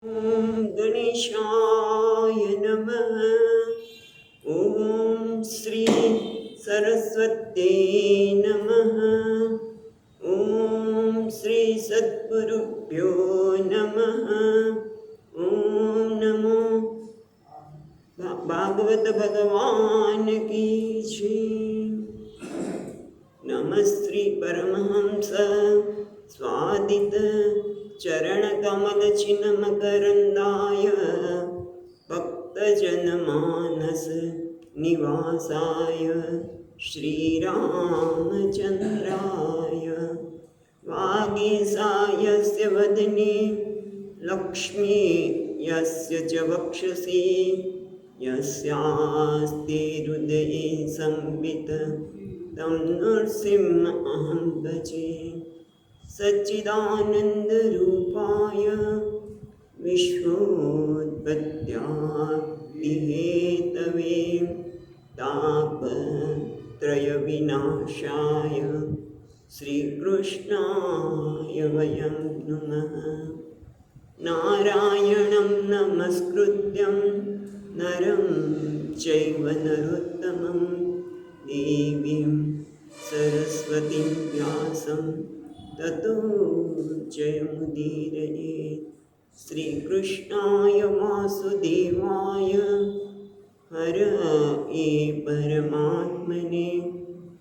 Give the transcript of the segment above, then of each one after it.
ॐ गणेशाय नमः। ॐ श्री सरस्वत्यै नमः। ॐ श्री सद्गुरुभ्यो नमः। ॐ नमो भागवत भगवान की जय। नमस्ते परमहंस स्वादित चरण कमल चिन्ह मकरंदाय भक्तजन मानस निवासाय श्रीरामचंद्राय वागीसायस्य वदने लक्ष्मी यस्य च वक्षसि यस्यास्ति हृदये संवित् तं नृसिंहमहं भजे। सच्चिदानन्दरूपाय विश्वोत्पत्त्यादिहेतवे तापत्रयविनाशाय श्रीकृष्णाय वयं नमः। नारायणं नमस्कृत्यं नरं चैव नरोत्तमं देवीं सरस्वतीं व्यासं ततो जयमुदीरयेत्। श्रीकृष्णाय वासुदेवाय हरये परमात्मने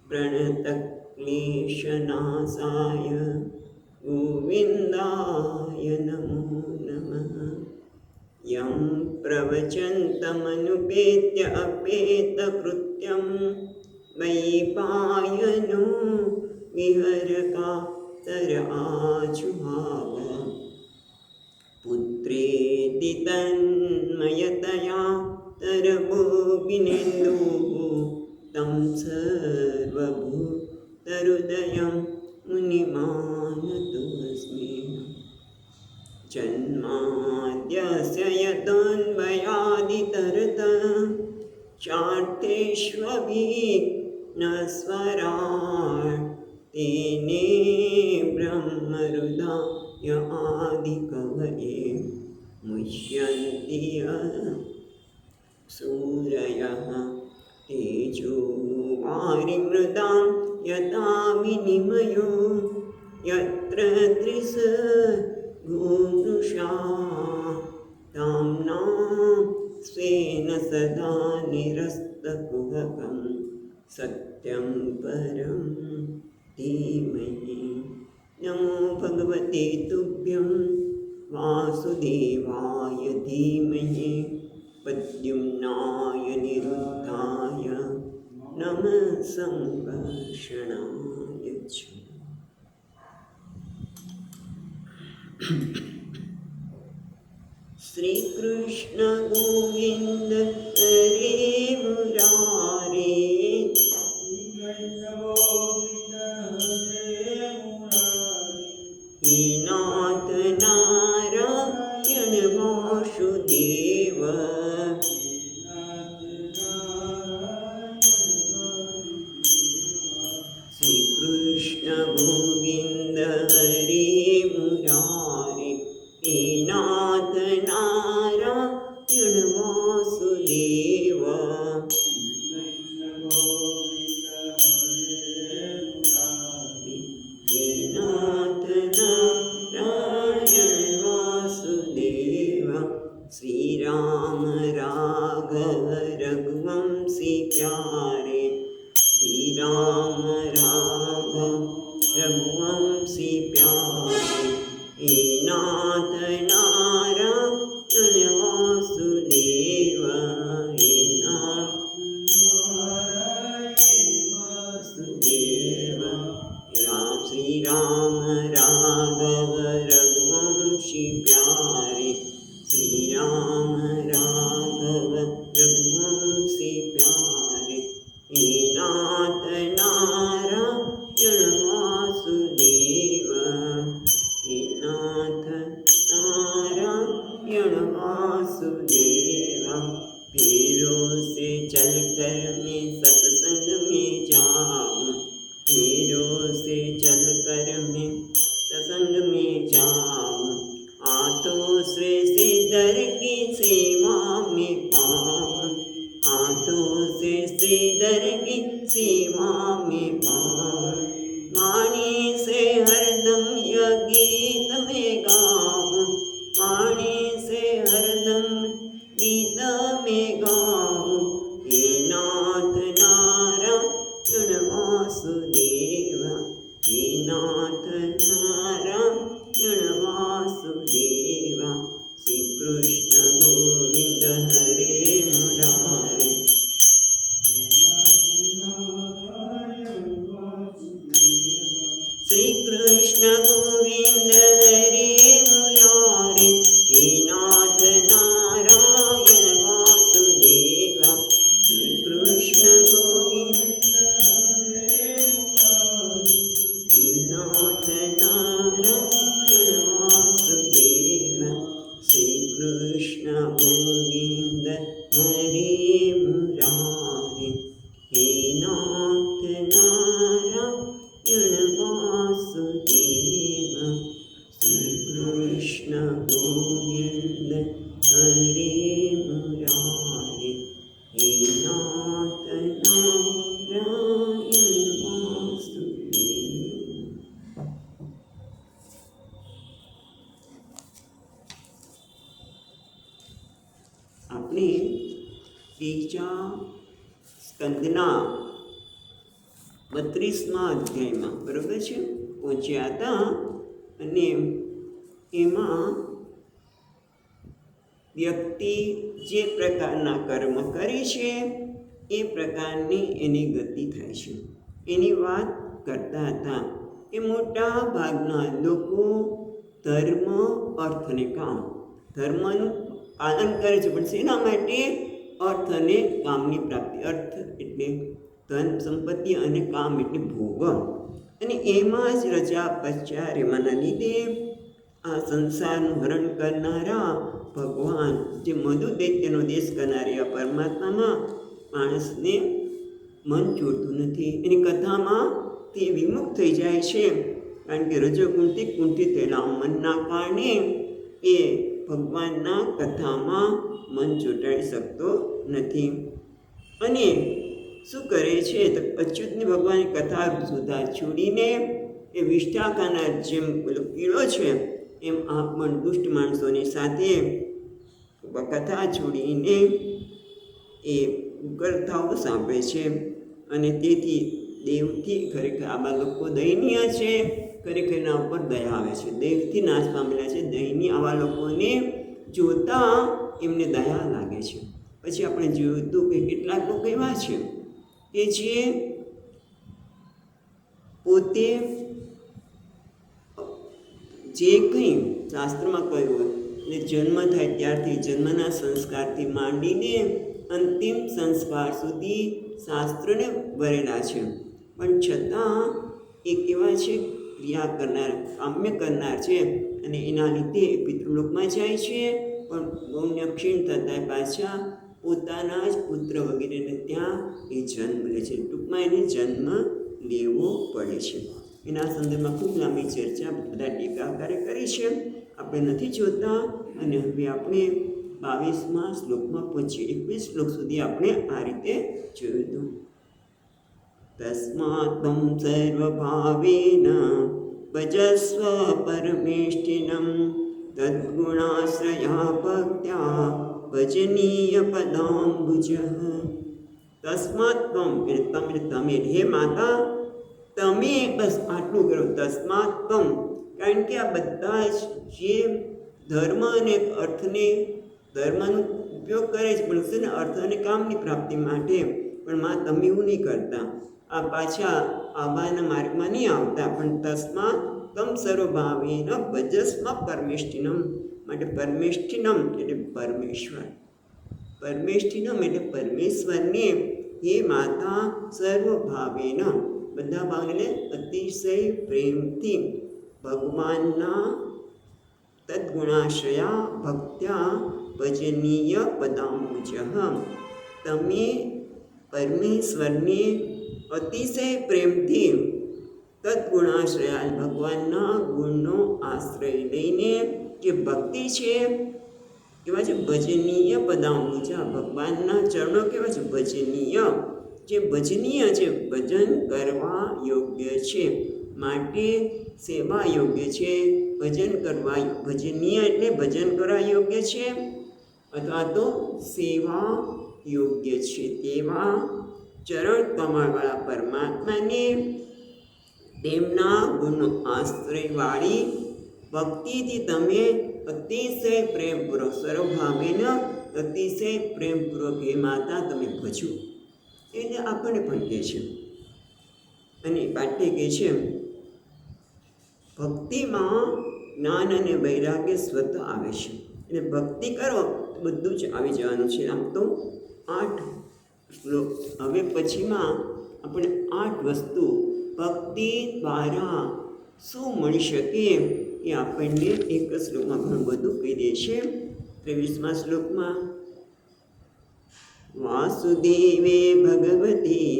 प्रणतक्लेशनाशाय गोविन्दाय नमो नमः। यं प्रवचन्तमनुपेत्य अपेतकृत्यं वैपायनो विहरकातराजुहाव। पुत्रेति तन्मयतया तरभोगिनेन्दुः तं सर्वभूतहृदयं मुनिमानतोऽस्मि। जन्माद्यस्य यतोऽन्वयादितरतः चार्थेष्वभिघ्नस्वराट् तेने ब्रह्महृदाय आदिकवये मुह्यन्ति सूरयः तेजो वारिमृदां यथा विनिमयो यत्र त्रिसर्गोऽमृषा धाम्ना स्वेन सदा निरस्तकुहकं सत्यं परं धीमहि। नमो भगवते तुभ्यं वासुदेवाय धीमहि प्रद्युम्नाय निरुद्धाय नमः संकर्षणाय च। श्री कृष्ण गोविंद हरे मुरारे हे नाथ नारायण वासुदेव। श्री कृष्ण गोविंद हरे मुरारे हे नाथ नारायण वासुदेव। हे नाथ नारायण वासुदेव। श्री राम राघव रघुवंशी प्यारे श्री राम राघव रघुवंशी प्यारे हे नाथ नारायण वासुदेव। हे नाथ वासुदेव। श्री राम राघव रघुवंशी प्यारे श्री राम राघव रघुवंशी प्यारे हे नाथ नारायण वासुदेव। हे नाथ नारायण वासुदेव। पैरों से चलकर मैं सत्संग में जाऊं, पैरों से चलकर मैं सत्संग में जाऊं, हाथों से કૃષ્ણ ગોવિંદ હરે મુરારે. શ્રી કૃષ્ણ ગોવિંદ હરે મુરારે, હે નાથ નારાયણ વાસુદેવા. શ્રી કૃષ્ણ ગોવિંદ હે નાથ નારાયણ વાસુદેવા. શ્રી કૃષ્ણ ગોવિંદ હરે મુરારે, હે નાથ નારાયણ વાસુદેવા. શ્રી કૃષ્ણ ગોવિંદ હરે મુરારે, હે નાથ નારાયણ વાસુદેવા. આપણે ત્રીજા સ્કંદના 32મા અધ્યાયમાં બરાબર છે પહોંચ્યા હતા, અને એમાં વ્યક્તિ જે પ્રકારના કર્મ કરે છે એ પ્રકારની એની ગતિ થાય છે એની વાત કરતા હતા કે મોટા ભાગના લોકો ધર્મ, અર્થ અને કામ, ધર્મનું પાલન કરે છે પણ શેના માટે? અર્થ અને કામની પ્રાપ્તિ. અર્થ એટલે ધન સંપત્તિ અને કામ એટલે ભોગ, અને એમાં જ રજા પચ્યા રહેવાના લીધે આ સંસારનું હરણ કરનારા ભગવાન, જે મધુ દૈત્યનો દેશ કરનારી આ પરમાત્મામાં માણસને મન જોડતું નથી. એની કથામાં તે વિમુખ થઈ જાય છે, કારણ કે રજોગુણથી કુંઠિત થયેલા મનના કારણે એ ભગવાનના કથામાં મન જોડાઈ શકતો નથી. અને શું કરે છે તો અચ્યુતની ભગવાનની કથા સુધા છોડીને એ વિષ્ઠા ખાનાર જેમ પેલો કીડો છે એમ આ પણ દુષ્ટ માણસોની સાથે કથા છોડીને એ કથાઓ સાંભળે છે. અને તેથી દેવથી ખરેખર આવા લોકો દયનીય છે, ખરેખર એના ઉપર દયા આવે છે. દેવથી નાશ પામેલા છે, દયનીય આવા લોકોને જોતા એમને દયા લાગે છે. પછી આપણે જોયું હતું કે કેટલાક લોકો એવા છે કે જે પોતે જે કંઈ શાસ્ત્રમાં કહ્યું હોય એટલે જન્મ થાય ત્યારથી જન્મના સંસ્કારથી માંડીને અંતિમ સંસ્કાર સુધી શાસ્ત્રને ભરેલા છે, પણ છતાં એક એવા છે ક્રિયા કરનાર, કામ્ય કરનાર છે, અને એના લીધે પિતૃલોકમાં જાય છે, પણ ગૌન્ય ક્ષીણ થતાં પાછા પોતાના જ પુત્ર વગેરેને ત્યાં એ જન્મ લે છે. ટૂંકમાં એને જન્મ લેવો પડે છે. એના સંદર્ભમાં ખૂબ લાંબી ચર્ચા બધા ટીકાકારે કરી છે, આપણે નથી જોતા. અને હવે આપણે 22મા શ્લોકમાં પહોંચીએ. 21 શ્લોક સુધી આપણે આ રીતે જોયું હતું. તસ્માત્ ત્વં સર્વભાવેન ભજસ્વ પરમેષ્ઠિનં તદ્ગુણાશ્રયા ભક્ત્યા ભજનીય પદામ્બુજઃ. તસ્માત્ ત્વં એટલે તમે, હે માતા તમે, બસ આટલું કરો. તસ્માત્ ત્વં, કારણ કે આ બધા જ જે ધર્મ અને અર્થને, ધર્મનો ઉપયોગ કરે છે પણ છે ને અર્થ અને કામની પ્રાપ્તિ માટે, પણ માં તમે એવું નહીં કરતા, આ પાછા આબાના માર્ગમાં નહીં આવતા. પણ તસ્માત્ ત્વં સર્વભાવેન ભજસ્વ પરમેષ્ઠિનમ, માટે પરમેષ્ઠિનમ એટલે પરમેશ્વર, પરમેષ્ઠિનમ એટલે પરમેશ્વરને હે માતા સર્વભાવેન, બધા ભાવને અતિશય પ્રેમથી ભગવાનના તદ્ગુણાશ્રયા ભક્ત્યા ભજનીય પદામ્બુજઃ, તમે પરમેશ્વરને અતિશય પ્રેમથી તદ્ગુણાશ્રયા ભગવાનના ગુણનો આશ્રય લઈને જે ભક્તિ છે કેવા છે ભજનીય પદામ્બુજ, ભગવાનના ચરણો કેવા છે ભજનીય, જે ભજનીય છે, ભજન કરવા યોગ્ય છે, માટે સેવા યોગ્ય છે. ભજન કરવા, ભજનીય એટલે ભજન કરવા યોગ્ય છે અથવા તો સેવા યોગ્ય છે, તેવા ચરણ કમળવાળા પરમાત્માને તેમના ગુણનો આશ્રયવાળી ભક્તિથી તમે અતિશય પ્રેમપૂર્વક સર્વભાવેન અતિશય પ્રેમપૂર્વક હે માતા તમે ભજો. એટલે આપણને પણ કહે છે. અને પાઠ્ય કહે છે ભક્તિમાં જ્ઞાન અને વૈરાગ્ય સ્વતઃ આવે છે. એટલે ભક્તિ કરો તો બધું જ આવી જવાનું છે. આમ તો 8 શ્લોક. હવે પછીમાં આપણે 8 વસ્તુ ભક્તિ દ્વારા શું મળી શકે એ આપણને એક શ્લોકમાં ઘણું બધું કહી દે છે. 23મા શ્લોકમાં વાસુદેવે ભગવતી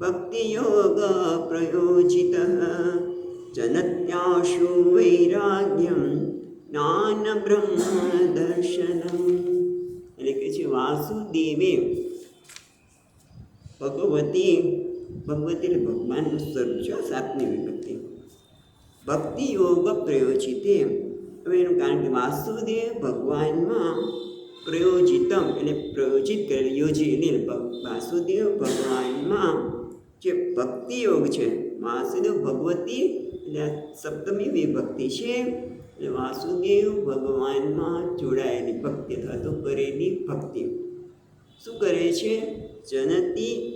ભક્તિયોગ પ્રયોજિત જનત્યાશુ વૈરાગ્યમ જ્ઞાન બ્રહ્મ દર્શનમ. એટલે કે છે વાસુદેવે ભગવતી, ભગવતી એટલે ભગવાનનું સ્વરૂપ છે. 7મી વિભક્તિ. ભક્તિ યોગ પ્રયોજિત. હવે એનું કારણ કે વાસુદેવ ભગવાનમાં પ્રયોજિતમ એટલે પ્રયોજિત કરેલું, યોજી એટલે વાસુદેવ ભગવાનમાં જે ભક્તિ યોગ છે, વાસુદેવ ભગવતી એટલે 7મી વિભક્તિ છે. એટલે વાસુદેવ ભગવાનમાં જોડાયેલી ભક્તિ અથવા તો કરેલી ભક્તિ શું કરે છે?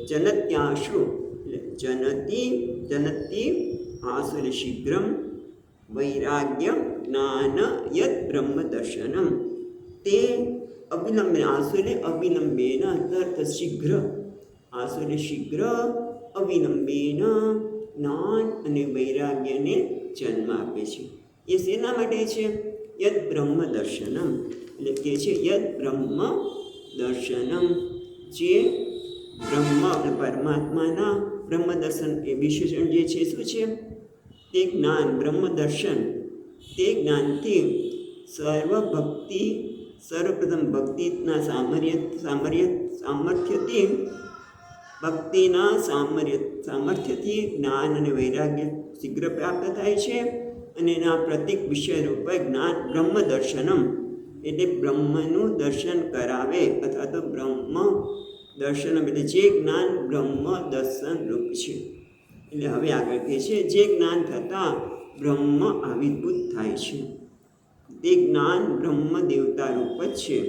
જનત્યાશુ એટલે જનતી આસુ એટલે શીઘ્રમ, વૈરાગ્યમ જ્ઞાન યદ બ્રહ્મ દર્શનમ. તે અવિલંબે, આસુ એટલે અવિલંબેન અર્થ શીઘ્ર, આસુ એટલે શીઘ્ર, અવિલંબેન જ્ઞાન અને વૈરાગ્યને જન્મ આપે છે. એ શેના માટે છે? યદ બ્રહ્મ દર્શનમ એટલે કે છે યદ બ્રહ્મ દર્શનમ, જે બ્રહ્મ એટલે પરમાત્માના બ્રહ્મ દર્શન એ વિશેષણ જે છે શું છે? તે જ્ઞાન, બ્રહ્મ દર્શન. તે જ્ઞાનથી સર્વભક્તિ, સર્વપ્રથમ ભક્તિના સામર્થ્યથી ભક્તિના સામર્થ્યથી જ્ઞાન અને વૈરાગ્ય શીઘ્ર પ્રાપ્ત થાય છે. અને એના પ્રતિક વિષયરૂપ જ્ઞાન બ્રહ્મ દર્શનમ એટલે બ્રહ્મનું દર્શન કરાવે અથવા તો બ્રહ્મ દર્શનમ એટલે જે જ્ઞાન બ્રહ્મ દર્શન રૂપ છે. એટલે હવે આગળ કહે છે જે જ્ઞાન થતાં બ્રહ્મ આવિર્ભૂત થાય છે. તે જ્ઞાન બ્રહ્મ દેવતા રૂપ જ છે,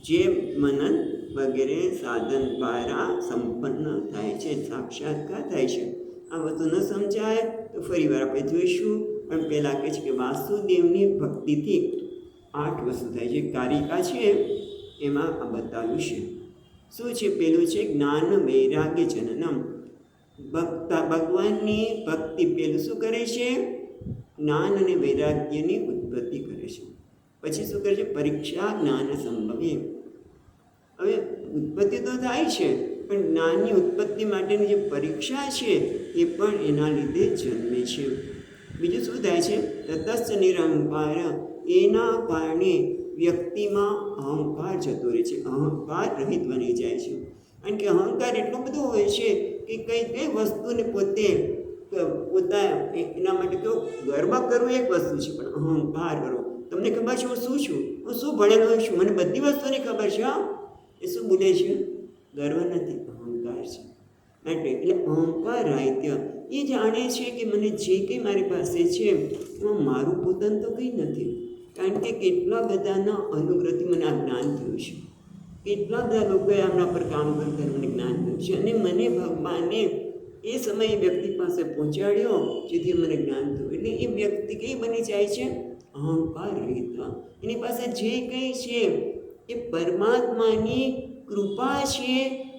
જે મનન વગેરે સાધન દ્વારા સંપન્ન થાય છે, સાક્ષાત્કાર થાય છે. આ બધું ન સમજાય તો ફરી વાર આપણે જોઈશું. પણ પહેલાં કહે છે કે વાસુદેવની ભક્તિથી 8 વસ્તુ થાય છે. કારિકા છે એમાં આ બતાવ્યું છે. શું છે? પેલું છે જ્ઞાન વૈરાગ્ય જનનમ. ભગવાનની ભક્તિ પેલું શું કરે છે? જ્ઞાન અને વૈરાગ્યની ઉત્પત્તિ કરે છે. પછી શું કરે છે? પરીક્ષા જ્ઞાન સંભવે. હવે ઉત્પત્તિ તો થાય છે, પણ જ્ઞાનની ઉત્પત્તિ માટેની જે પરીક્ષા છે એ પણ એના લીધે જન્મે છે. બીજું શું થાય છે? તતસ્થ નિરહંકાર. એના કારણે વ્યક્તિમાં અહંકાર જતો રહે છે, અહંકાર રહિત બની જાય છે. કારણ કે અહંકાર એટલો બધો હોય છે કે કઈ વસ્તુને પોતે એના માટે કેવું ગર્વ કરવું એક વસ્તુ છે, પણ અહંકાર કરવો. તમને ખબર છે હું શું છું, હું શું ભણેલો છું, મને બધી વસ્તુની ખબર છે. એ શું બોલે છે? ગર્વ નથી, અહંકાર છે. માટે એટલે અહંકાર રાહિત્ય એ જાણે છે કે મને જે કંઈ મારી પાસે છે એમાં મારું પોતાનું તો કંઈ નથી. કારણ કે કેટલા બધાના અનુગ્રહથી મને આ જ્ઞાન થયું છે, કેટલા બધા લોકોએ આમના પર કામ કરતા મને જ્ઞાન થયું છે, અને મને ભગવાને એ સમયે વ્યક્તિ પાસે પહોંચાડ્યો જેથી મને જ્ઞાન થયું. એટલે એ વ્યક્તિ કઈ બની જાય છે? અહંકાર રહિત. એની પાસે જે કંઈ છે એ પરમાત્માની કૃપા છે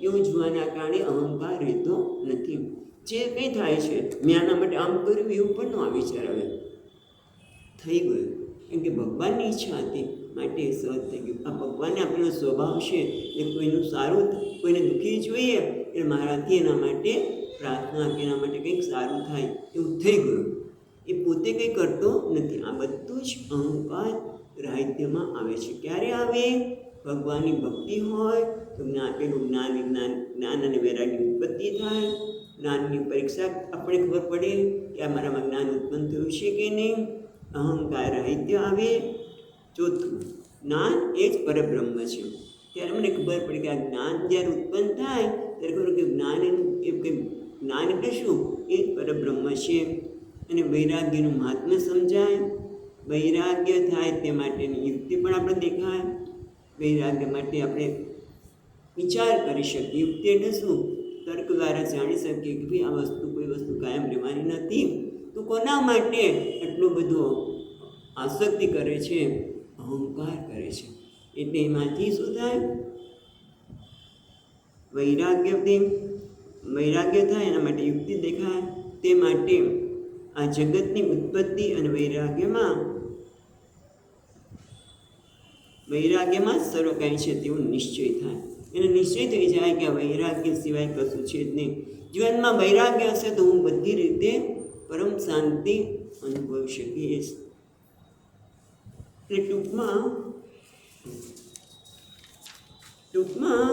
એવું જોવાના કારણે અહંકાર રહેતો નથી. જે કંઈ થાય છે મેં આના માટે આમ કર્યું એવું પણ ન વિચાર આવે, થઈ ગયું. કેમ કે ભગવાનની ઈચ્છા હતી માટે સહજ થઈ ગયું. આ ભગવાનને આપણો સ્વભાવ છે એ કોઈનું સારું, કોઈને દુઃખી જોઈએ એટલે મારાથી એના માટે પ્રાર્થના કે એના માટે કંઈક સારું થાય એવું થઈ ગયું. એ પોતે કંઈ કરતો નથી. આ બધું જ અહંકાર રાહિત્યમાં આવે છે. ક્યારે આવે? ભગવાનની ભક્તિ હોય તો પેલું જ્ઞાન અને વૈરાગ્યની ઉત્પત્તિ થાય. જ્ઞાનની પરીક્ષા આપણે ખબર પડે કે આ મારામાં જ્ઞાન ઉત્પન્ન થયું છે કે નહીં. અહંકાર રાહિત્ય આવે. ચોથું, જ્ઞાન એ જ પરબ્રહ્મ છે. ત્યારે મને ખબર પડે કે આ જ્ઞાન જ્યારે ઉત્પન્ન થાય ત્યારે ખબર કે જ્ઞાન એટલે શું? એ જ પરબ્રહ્મ છે. અને વૈરાગ્યનું મહાત્મ્ય સમજાય. વૈરાગ્ય થાય તે માટેની યુક્તિ પણ આપણે દેખાય. વૈરાગ્ય માટે આપણે વિચાર કરી શકીએ. યુક્તિ એટલે શું? તર્ક દ્વારા જાણી શકીએ કે ભાઈ આ વસ્તુ કોઈ વસ્તુ કાયમ રહેવાની નથી, તો કોના માટે એટલો બધો આસક્તિ કરે છે, અહંકાર કરે છે. એટલે એમાંથી શું થાય? વૈરાગ્ય થાય. એના માટે યુક્તિ દેખાય. તે માટે આ જગતની ઉત્પત્તિ અને વૈરાગ્યમાં સર્વ કંઈ છે તેવો નિશ્ચય થાય. એને નિશ્ચય થઈ જાય કે આ વૈરાગ્ય સિવાય કશું છે જ નહીં. જીવનમાં વૈરાગ્ય હશે તો હું બધી રીતે પરમ શાંતિ અનુભવી શકીશ. એટલે ટૂંકમાં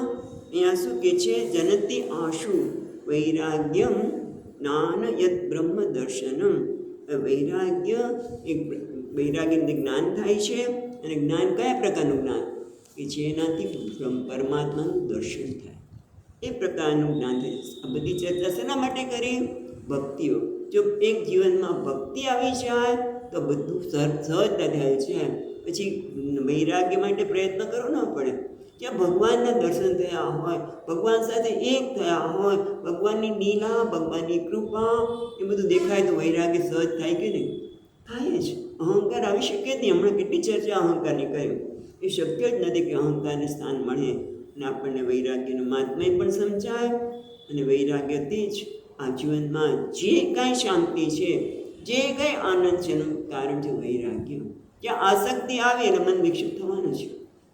અહીંયા શું કે છે? જનતી આશુ વૈરાગ્યમ જ્ઞાન યદ બ્રહ્મ દર્શનમ. વૈરાગ્યને જ્ઞાન થાય છે. અને જ્ઞાન કયા પ્રકારનું જ્ઞાન? કે જેનાથી પરમાત્માનું દર્શન થાય, એ પ્રકારનું જ્ઞાન થાય. આ બધી ચર્ચા શેના માટે કરી? ભક્તિઓ. જો એક જીવનમાં ભક્તિ આવી જાય તો બધું સહજતા થાય છે. પછી વૈરાગ્ય માટે પ્રયત્ન કરવો ન પડે. જ્યાં ભગવાનના દર્શન થયા હોય, ભગવાન સાથે એક થયા હોય, ભગવાનની લીલા, ભગવાનની કૃપા એ બધું દેખાય તો વૈરાગ્ય સહજ થાય કે નહીં? થાય જ. અહંકાર આવી શકે જ નહીં. હમણાં કેટલી ચર્ચા અહંકારની કરી. એ શક્ય જ નથી કે અહંકારને સ્થાન મળે અને આપણને વૈરાગ્યનું મહાત્મ્ય પણ સમજાય. અને વૈરાગ્યથી જ આ જીવનમાં જે કાંઈ શાંતિ છે, જે કંઈ આનંદ છે એનું કારણ છે વૈરાગ્ય. જ્યાં આસક્તિ આવે એટલે મન વિક્ષેપ થવાનું છે.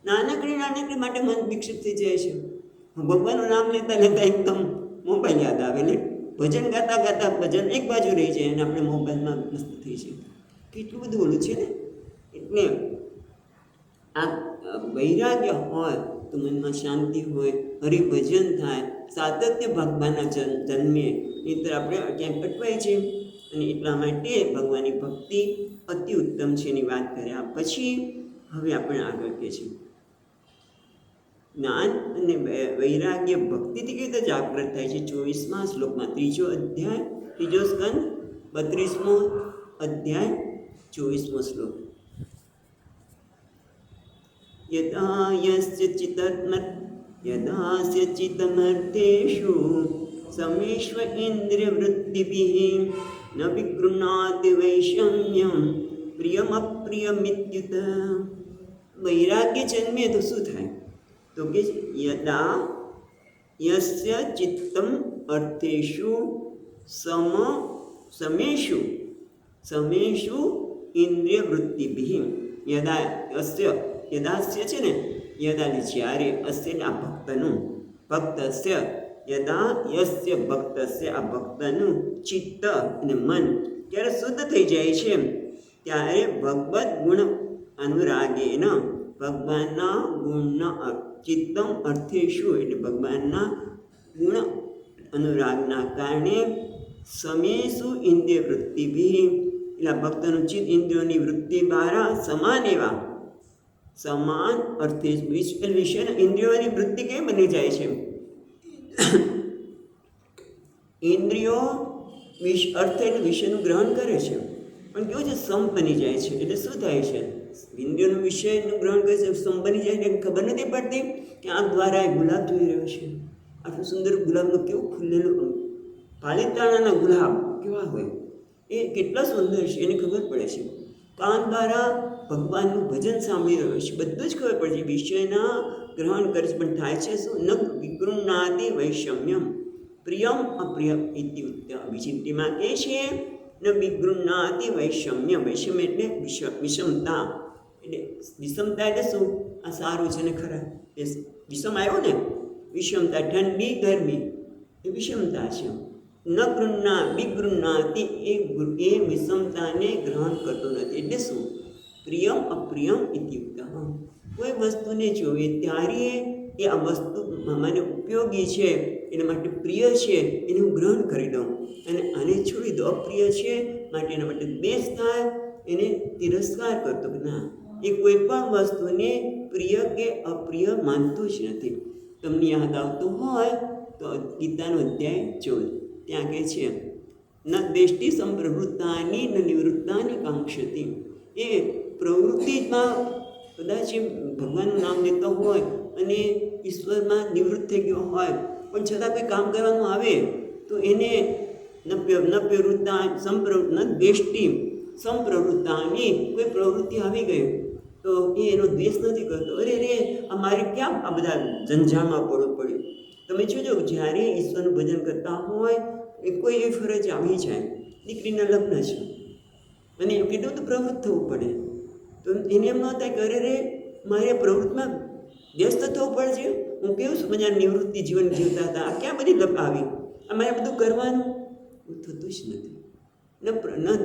નાનકડી માટે મન વિક્ષેપ થઈ જાય છે. ભગવાનનું નામ લેતા એકદમ મોબાઈલ યાદ આવે. એટલે ભજન ગાતા ભજન એક બાજુ રહી જાય અને આપણે મોબાઈલમાં મસ્ત થઈ જાય. કેટલું બધું ઓલું છે ને. એટલે આ વૈરાગ્ય હોય તો મનમાં શાંતિ હોય, હરિભજન થાય, સાતત્ય ભગવાનના જન્મે. નહીંતર આપણે ક્યાંક અટવાય છે. અને એટલા માટે ભગવાનની ભક્તિ અતિ ઉત્તમ છે એની વાત કર્યા પછી હવે આપણે આગળ કહે છે જ્ઞાન અને વૈરાગ્ય ભક્તિથી કેવી રીતે જાગૃત થાય છે. 24મા શ્લોકમાં, 3જો અધ્યાય, 3જો સ્કંદ, 32મો અધ્યાય, 24મો શ્લોક. યદાસ્ય ચિત્તમર્થેષુ સમેષ્વ ઇન્દ્રિયવૃત્તિભિઃ ન વિગૃહ્ણાતિ વૈષમ્યમ પ્રિયમપ્રિયમિત્યુત. વૈરાગ્ય જન્મે તો શું થાય? તો કે યદા યસ્ય ચિત્તમ અર્થેષુ સમેષુ ઇન્દ્રિયવૃત્તિભિઃ. યદાસ્ય છે ને, યદાને જ્યારે, અસ્ય આ ભક્તસ્ય, યદા યસ્ય ભક્તસ્ય આ ભક્તનું ચિત્ત અને મન જ્યારે શુદ્ધ થઈ જાય છે ત્યારે ભગવદ્ ગુણ અનુરાગેન, ભગવાનના ગુણના ચિત્તમ અર્થેષુ એટલે ભગવાનના ગુણ અનુરાગના કારણે સમેષુ ઇન્દ્રિય વૃત્તિભિઃ એટલે ભક્તનું ચિત્ત ઇન્દ્રિયોની વૃત્તિ દ્વારા સમાન અર્થે વિષયના ઇન્દ્રિયોની વૃત્તિ કેમ બની જાય છે? ઇન્દ્રિયો અર્થ એટલે વિષયનું ગ્રહણ કરે છે, પણ કેવું છે? સમ બની જાય છે. એટલે શું થાય છે? ઇન્દ્રિયોનું વિષયનું ગ્રહણ કરે છે, સમ બની જાય એટલે ખબર નથી પડતી કે આંખ દ્વારા એ ગુલાબ જોઈ રહ્યો છે. આટલું સુંદર ગુલાબનું કેવું ખુલ્લેલું, પાલિતાણાના ગુલાબ કેવા હોય, એ કેટલા સુંદર છે એને ખબર પડે છે. કાન દ્વારા ભગવાનનું ભજન સાંભળી રહ્યો છે, બધું જ ખબર પડે છે. વિષયના ગ્રહણ કરે છે, પણ થાય છે શું? ન વિગૃહ્ણાતિ વૈષમ્યમ પ્રિયમ અપ્રિયમ ઇત્યુક્ત. વિચિંતિમાં કહે છે ન વિગૃહ્ણાતિ વૈષમ્ય. વૈષમ્ય એટલે વિષમતા. એટલે વિષમતા એટલે શું? આ સારું છે ને ખરાબ, એ વિષમ આવ્યો ને, વિષમતા. ઠંડી ગરમી એ વિષમતા છે. ન વિગૃહ્ણાતિ એ વિષમતાને ગ્રહણ કરતો નથી. એટલે શું? પ્રિયમ અપ્રિયમ ઇત્યુક્ત. કોઈ વસ્તુને જોઈએ ત્યારે એ આ વસ્તુ મને ઉપયોગી છે એના માટે પ્રિય છે એને હું ગ્રહણ કરી દઉં, અને આને છોડી દઉં. અપ્રિય છે માટે એના માટે દ્વેષ થાય, એને તિરસ્કાર કરતો કે ના, એ કોઈ પણ વસ્તુને પ્રિય કે અપ્રિય માનતું જ નથી. તમને યાદ આવતું હોય તો ગીતાનો અધ્યાય 14 ત્યાં કહે છે ન દ્વેષ્ટિ સંપ્રવૃત્તાની ન નિવૃત્તાની કાંક્ષતિ. એ પ્રવૃત્તિમાં કદાચ એ ભગવાનનું નામ લેતો હોય અને ઈશ્વરમાં નિવૃત્ત થઈ ગયો હોય, પણ છતાં કોઈ કામ કરવાનું આવે તો એને ન પ્રવૃત્તા દ્વેષ્ટિ સંપ્રવૃત્તાની કોઈ પ્રવૃત્તિ આવી ગઈ તો એનો દ્વેષ નથી કરતો. અરે રે, અમારે ક્યાં આ બધા ઝંઝામાં પડવું પડ્યું. તમે જોજો, જ્યારે ઈશ્વરનું ભજન કરતા હોય એ કોઈ એ ફરજ આવી જાય, દીકરીના લગ્ન છે અને કેટલું બધું પ્રવૃત્ત થવું પડે, તો એને એમ ન થાય કે અરે રે, મારે પ્રવૃત્તિમાં વ્યસ્ત થવું પડે છે, હું કેવું છું બધા નિવૃત્તિ જીવન જીવતા હતા, આ ક્યાં બધી ગપ આવી, અમારે બધું કરવાનું થતું જ નથી. ન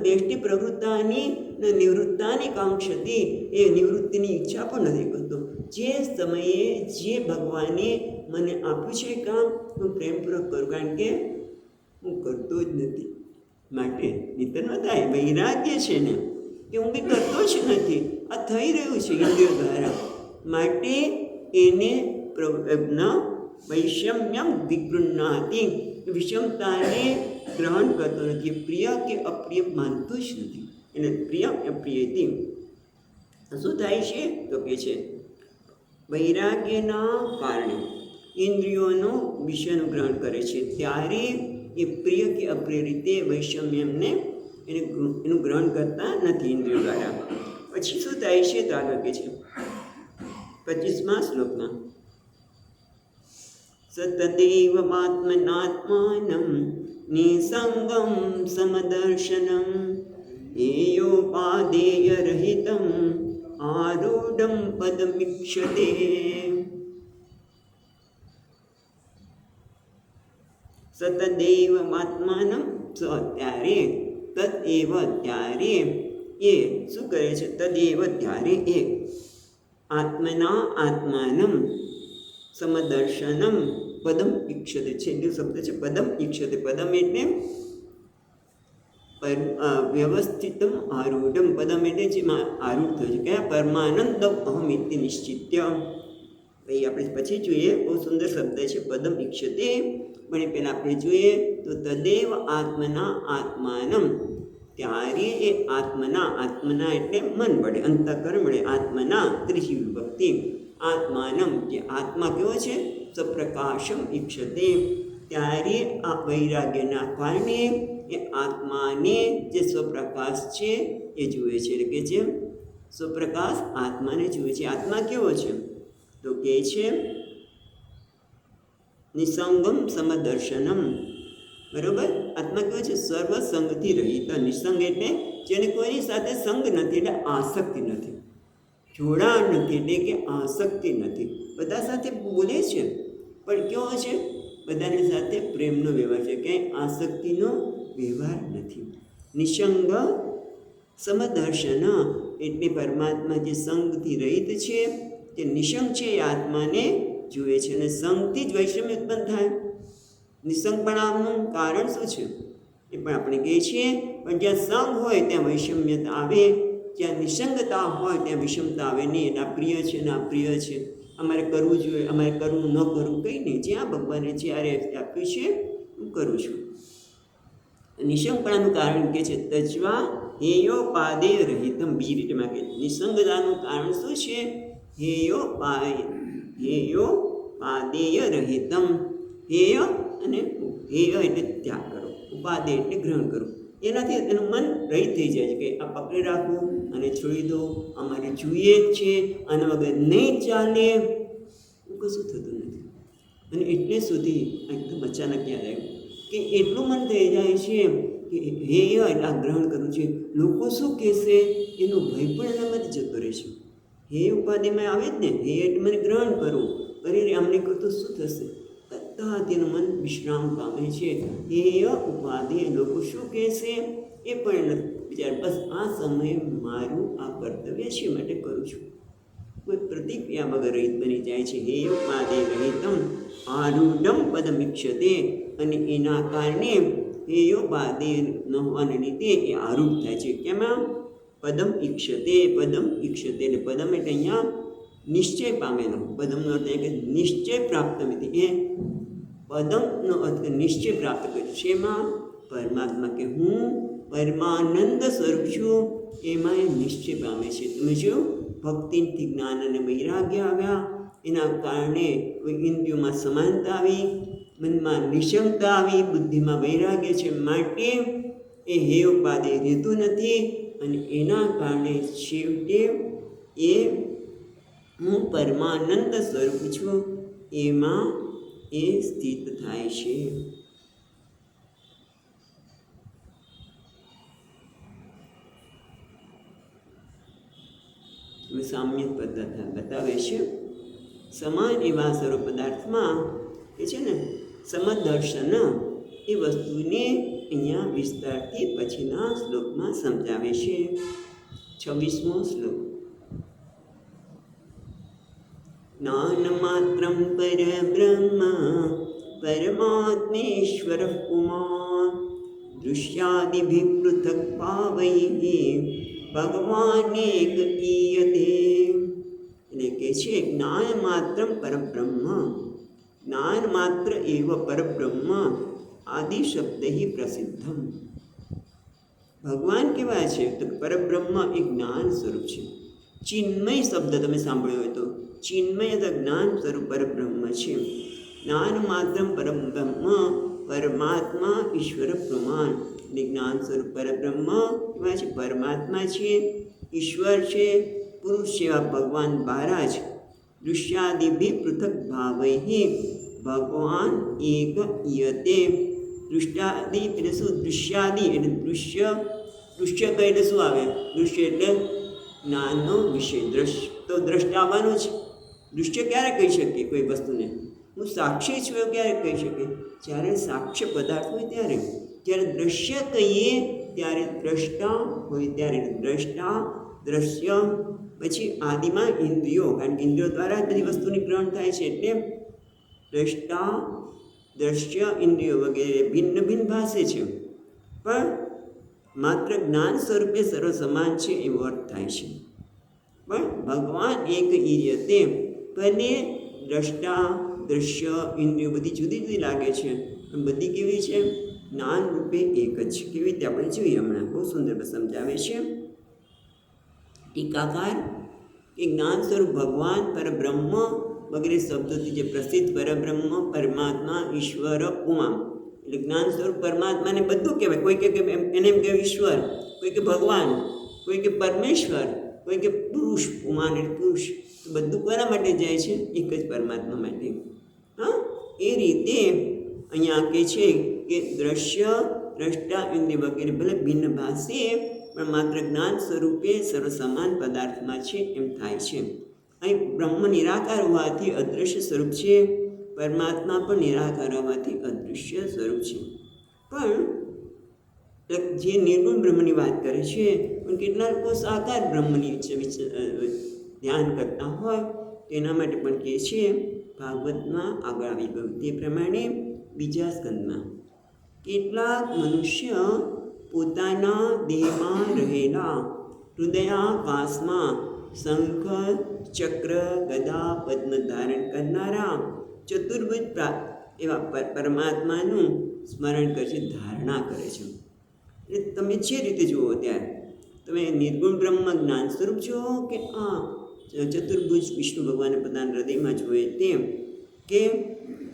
દ્વેષ્ટિ પ્રવૃત્તાની ન નિવૃત્તાની કાંક્ષતી, એ નિવૃત્તિની ઈચ્છા પણ નથી કરતો. જે સમયે જે ભગવાને મને આપ્યું છે કામ, હું પ્રેમપૂર્વક કરું, કારણ કે હું કરતો જ નથી. માટે નિતર ન થાય, વૈરાગ્ય છે ને કે હું કંઈ કરતો જ નથી, આ થઈ રહ્યું છે ઇન્દ્રિયો દ્વારા. માટે એને વૈષમ્યમ વિગૃહ્ણાતિ, વિષમતાને ગ્રહણ કરતો નથી, પ્રિય કે અપ્રિય માનતું જ નથી. એટલે પ્રિય અપ્રિયથી શું થાય છે તો કે છે વૈરાગ્યના કારણે ઇન્દ્રિયોનો વિષયનું ગ્રહણ કરે છે, ત્યારે એ પ્રિય કે અપ્રિય રીતે વૈષમ્યમને એનું ગ્રહણ કરતા નથી ઇન્દ્રિયો દ્વારા. પછી શું થાય છે તો આગળ કે છે 25મા શ્લોકમાં, સતદેવમાત્મનાત્માનં નિસંગમ સમદર્શનમ હેયોપાદેયરહિતમ આરૂઢમ પદમીક્ષતે. સતદેવમાત્માનં, ત્યારે તદેવ, ત્યારે એ શું કરે છે, તદેવ ત્યારે એ, આત્મના આત્માનમ, સમદર્શનમ પદમ ઈક્ષતે. છેલ્લો શબ્દ છે પદમ ઈક્ષતે. પદમ એટલે વ્યવસ્થિતમ આરૂઢમ. પદમ એટલે જેમાં આરૂઢ થયું છે, કયા પરમાનંદ અહમ ઇતિ નિશ્ચિત્ય. ભાઈ આપણે પછી જોઈએ, બહુ સુંદર શબ્દ છે પદમ ઈક્ષતે, પણ એ પહેલાં આપણે જોઈએ તો તદેવ આત્મના આત્માનમ, ત્યારે એ આત્મના, આત્મના એટલે મન વડે, અંતઃકરણ વડે, આત્મના ત્રીજી વિભક્તિ, આત્માનમ જે આત્મા કેવો છે, સપ્રકાશમ ઈક્ષતે. ત્યારે આ વૈરાગ્યના કારણે એ આત્માને જે સ્વપ્રકાશ છે એ જુએ છે. એટલે કે જે સ્વપ્રકાશ આત્માને જુએ છે. આત્મા કેવો છે તો કે છે નિસંગમ સમદર્શનમ. બરોબર, આત્મા કેવો છે, સર્વસંગથી રહિત. નિસંગ એટલે જેને કોઈની સાથે સંગ નથી, એટલે આસક્તિ નથી, જોડાણ નથી, એટલે કે આસક્તિ નથી. બધા સાથે બોલે છે પણ કેવો છે, બધાની સાથે પ્રેમનો વ્યવહાર છે, ક્યાંય આસક્તિનો વ્યવહાર નથી. નિસંગ સમદર્શન એટલે પરમાત્મા જે સંગથી રહિત છે, તે નિસંગ છે, એ આત્માને જુએ છે. અને સંગથી જ વૈષમ્ય ઉત્પન્ન થાય. નિસંગપણાનું કારણ શું છે એ પણ આપણે કહીએ છીએ, પણ જ્યાં સંગ હોય ત્યાં વૈષમ્યતા આવે, જ્યાં નિસંગતા હોય ત્યાં વિષમતા આવે નહીં. એના પ્રિય છે ને અપ્રિય છે, અમારે કરવું જોઈએ, અમારે કરવું ન કરવું કંઈ નહીં. જ્યાં ભગવાને જ્યારે આપ્યું છે હું કરું છું. નિસંગપણાનું કારણ કે છે તજવા હેયો પાદે રહિતમ. બીજી રીતમાં કે નિસંગતાનું કારણ શું છે, હેયો પાદેય રહિતમ. હેય અને હેય એટલે ત્યાગ કરો, ઉપાદે એટલે ગ્રહણ કરવું. એનાથી એનું મન રહિત થઈ જાય છે કે આ પકડી રાખવું અને છોડી દો, અમારે જોઈએ જ છે, આના વગર નહીં ચાલે, કશું થતું નથી. અને એટલે સુધી એકદમ અચાનક યાદ આવ્યું કે એટલું મન થઈ જાય છે કે હેય એટલે આ ગ્રહણ કરવું છે, લોકો શું કહેશે એનો ભય પણ એનામાંથી જતો રહે છે. હે ઉપાધિમાં આવે જ ને, હે એટલે મને ગ્રહણ કરવું, કરી આમને કરતું શું થશે, બધા તેનું મન વિશ્રામ પામે છે. હેય ઉપાધિ, લોકો શું કહેશે એ પણ વિચાર, બસ આ સમયે મારું આ કર્તવ્ય છે માટે કરું છું. કોઈ પ્રતિક્રિયા વગર રહિત બની જાય છે. હે ઉપાદે રહિતમ આરૂઢમ પદમીક્ષતે. અને એના કારણે હેયોપાદે ન હોવાને લીધે એ આરૂઢ થાય છે. કેમાં? પદમ ઈક્ષતે. પદમ ઈક્ષતે એટલે પદમ એટલે અહીંયા નિશ્ચય પામેલો. પદમનો અર્થ કે નિશ્ચય પ્રાપ્ત નથી. એ પદમનો અર્થ નિશ્ચય પ્રાપ્ત કર્યું છે. એમાં પરમાત્મા કે હું પરમાનંદ સ્વરૂપ છું એમાં એ નિશ્ચય પામે છે. તમે જો ભક્તિથી જ્ઞાન અને વૈરાગ્ય આવ્યા, એના કારણે ઇન્દ્રિયોમાં સમાનતા આવી, મનમાં નિશંકતા આવી, બુદ્ધિમાં વૈરાગ્ય છે, માટે એ હે ઉપાધિ રહેતું નથી. અને એના કારણે છેવટે એ હું પરમાનંદ સ્વરૂપ છું એમાં એ સ્થિત થાય છે. સામ્ય પદ્ધતિ બતાવે છે. સમાન એવા સર્વ પદાર્થમાં એ છે ને સમદર્શન એ વસ્તુને અહીંયા વિસ્તારથી પછીના શ્લોકમાં સમજાવે છે. 26મો શ્લોક. જ્ઞાનમાત્રં પરબ્રહ્મ પરમાત્મેશ્વર પુમાન દૃશ્યાદિભિ પૃથક ભાવૈ ભગવાનેક ઈયતે. એટલે કે છે જ્ઞાન માત્ર પરબ્રહ્મ, જ્ઞાન માત્ર એવ પરબ્રહ્મ આદિ શબ્દ પ્રસિદ્ધમ. ભગવાન કેવા છે તો પરબ્રહ્મ એ જ્ઞાન સ્વરૂપ છે. ચિન્મય શબ્દ તમે સાંભળ્યો હોય તો ચિન્મય અથવા જ્ઞાન સ્વરૂપ પરબ્રહ્મ છે. જ્ઞાન માત્ર પરબ્રહ્મ પરમાત્મા ઈશ્વર પ્રમાણ. એટલે જ્ઞાન સ્વરૂપ પરબ્રહ્મ કેવા છે? પરમાત્મા છે, ઈશ્વર છે, પુરુષ સેવા ભગવાન મહારાજ. દૃશ્યાદિભિ પૃથક ભાવૈ ભગવાન એક યતે. દૃષ્ટાદિ એટલે શું? દૃશ્યાદિ એટલે દૃશ્ય. દૃશ્ય કહીને શું આવે? દૃશ્ય એટલે જ્ઞાનનો વિષય. તો દ્રષ્ટાવાનો છે. દૃશ્ય ક્યારે કહી શકીએ કોઈ વસ્તુને? હું સાક્ષી છું એવું ક્યારે કહી શકીએ? જ્યારે સાક્ષ્ય પદાર્થ હોય ત્યારે. જ્યારે દ્રશ્ય કહીએ ત્યારે દ્રષ્ટા હોય ત્યારે. દ્રષ્ટા, દ્રશ્ય, પછી આદિમાં ઇન્દ્રિયો, કારણ કે ઇન્દ્રિયો દ્વારા બધી વસ્તુની ગ્રહણ થાય છે. એટલે દ્રષ્ટા, દ્રશ્ય, ઇન્દ્રિયો વગેરે ભિન્ન ભિન્ન ભાષે છે, પણ માત્ર જ્ઞાન સ્વરૂપે સર્વ સમાન છે એવો અર્થ થાય છે. પણ ભગવાન એક ઈર્યતે, ભલે દ્રષ્ટા, દ્રશ્ય, ઇન્દ્રિયો બધી જુદી જુદી લાગે છે, પણ બધી કેવી છે? જ્ઞાન રૂપે એક જ છે. કેવી રીતે આપણે જોઈએ હમણાં બહુ સુંદર સમજાવે છે ટીકાકાર કે જ્ઞાન સ્વરૂપ ભગવાન પરબ્રહ્મ વગેરે શબ્દોથી જે પ્રસિદ્ધ પરબ્રહ્મ, પરમાત્મા, ઈશ્વર, ઉમા. એટલે જ્ઞાન સ્વરૂપ પરમાત્માને બધું કહેવાય. કોઈ કે એને એમ કહેવાય ઈશ્વર, કોઈ કે ભગવાન, કોઈ કે પરમેશ્વર, કોઈ કે પુરુષ, ઉમાન એટલે પુરુષ. તો બધું કોના માટે જાય છે? એક જ પરમાત્મા માટે. હા, એ રીતે અહીંયા કહે છે કે દ્રશ્ય, દ્રષ્ટા, ઇન્દ્રિય વગેરે ભલે ભિન્ન ભાષે પણ માત્ર જ્ઞાન સ્વરૂપે સર્વ સમાન પદાર્થમાં છે એમ થાય છે. અહીં બ્રહ્મ નિરાકાર હોવાથી અદૃશ્ય સ્વરૂપ છે, પરમાત્મા પણ નિરાકાર હોવાથી અદૃશ્ય સ્વરૂપ છે. પણ જે નિર્ગુણ બ્રહ્મની વાત કરે છે, પણ કેટલા લોકો સાકાર બ્રહ્મની ધ્યાન કરતા હોય તેના માટે પણ કહે છે ભાગવતમાં આગળ આવી ગયું તે પ્રમાણે બીજા સ્કંદમાં કેટલાક મનુષ્ય પોતાના દેહમાં રહેલા હૃદયાકાશમાં શંખ, ચક્ર, ગદા, પદ્મ ધારણ કરનારા ચતુર્ભુજ એવા પરમાત્માનું સ્મરણ કરે છે, ધારણા કરે છે. એટલે તમે જે રીતે જુઓ ત્યારે તમે નિર્ગુણ બ્રહ્મ જ્ઞાન સ્વરૂપ છો કે આ ચતુર્ભુજ વિષ્ણુ ભગવાને પોતાના હૃદયમાં જોઈએ તેમ કે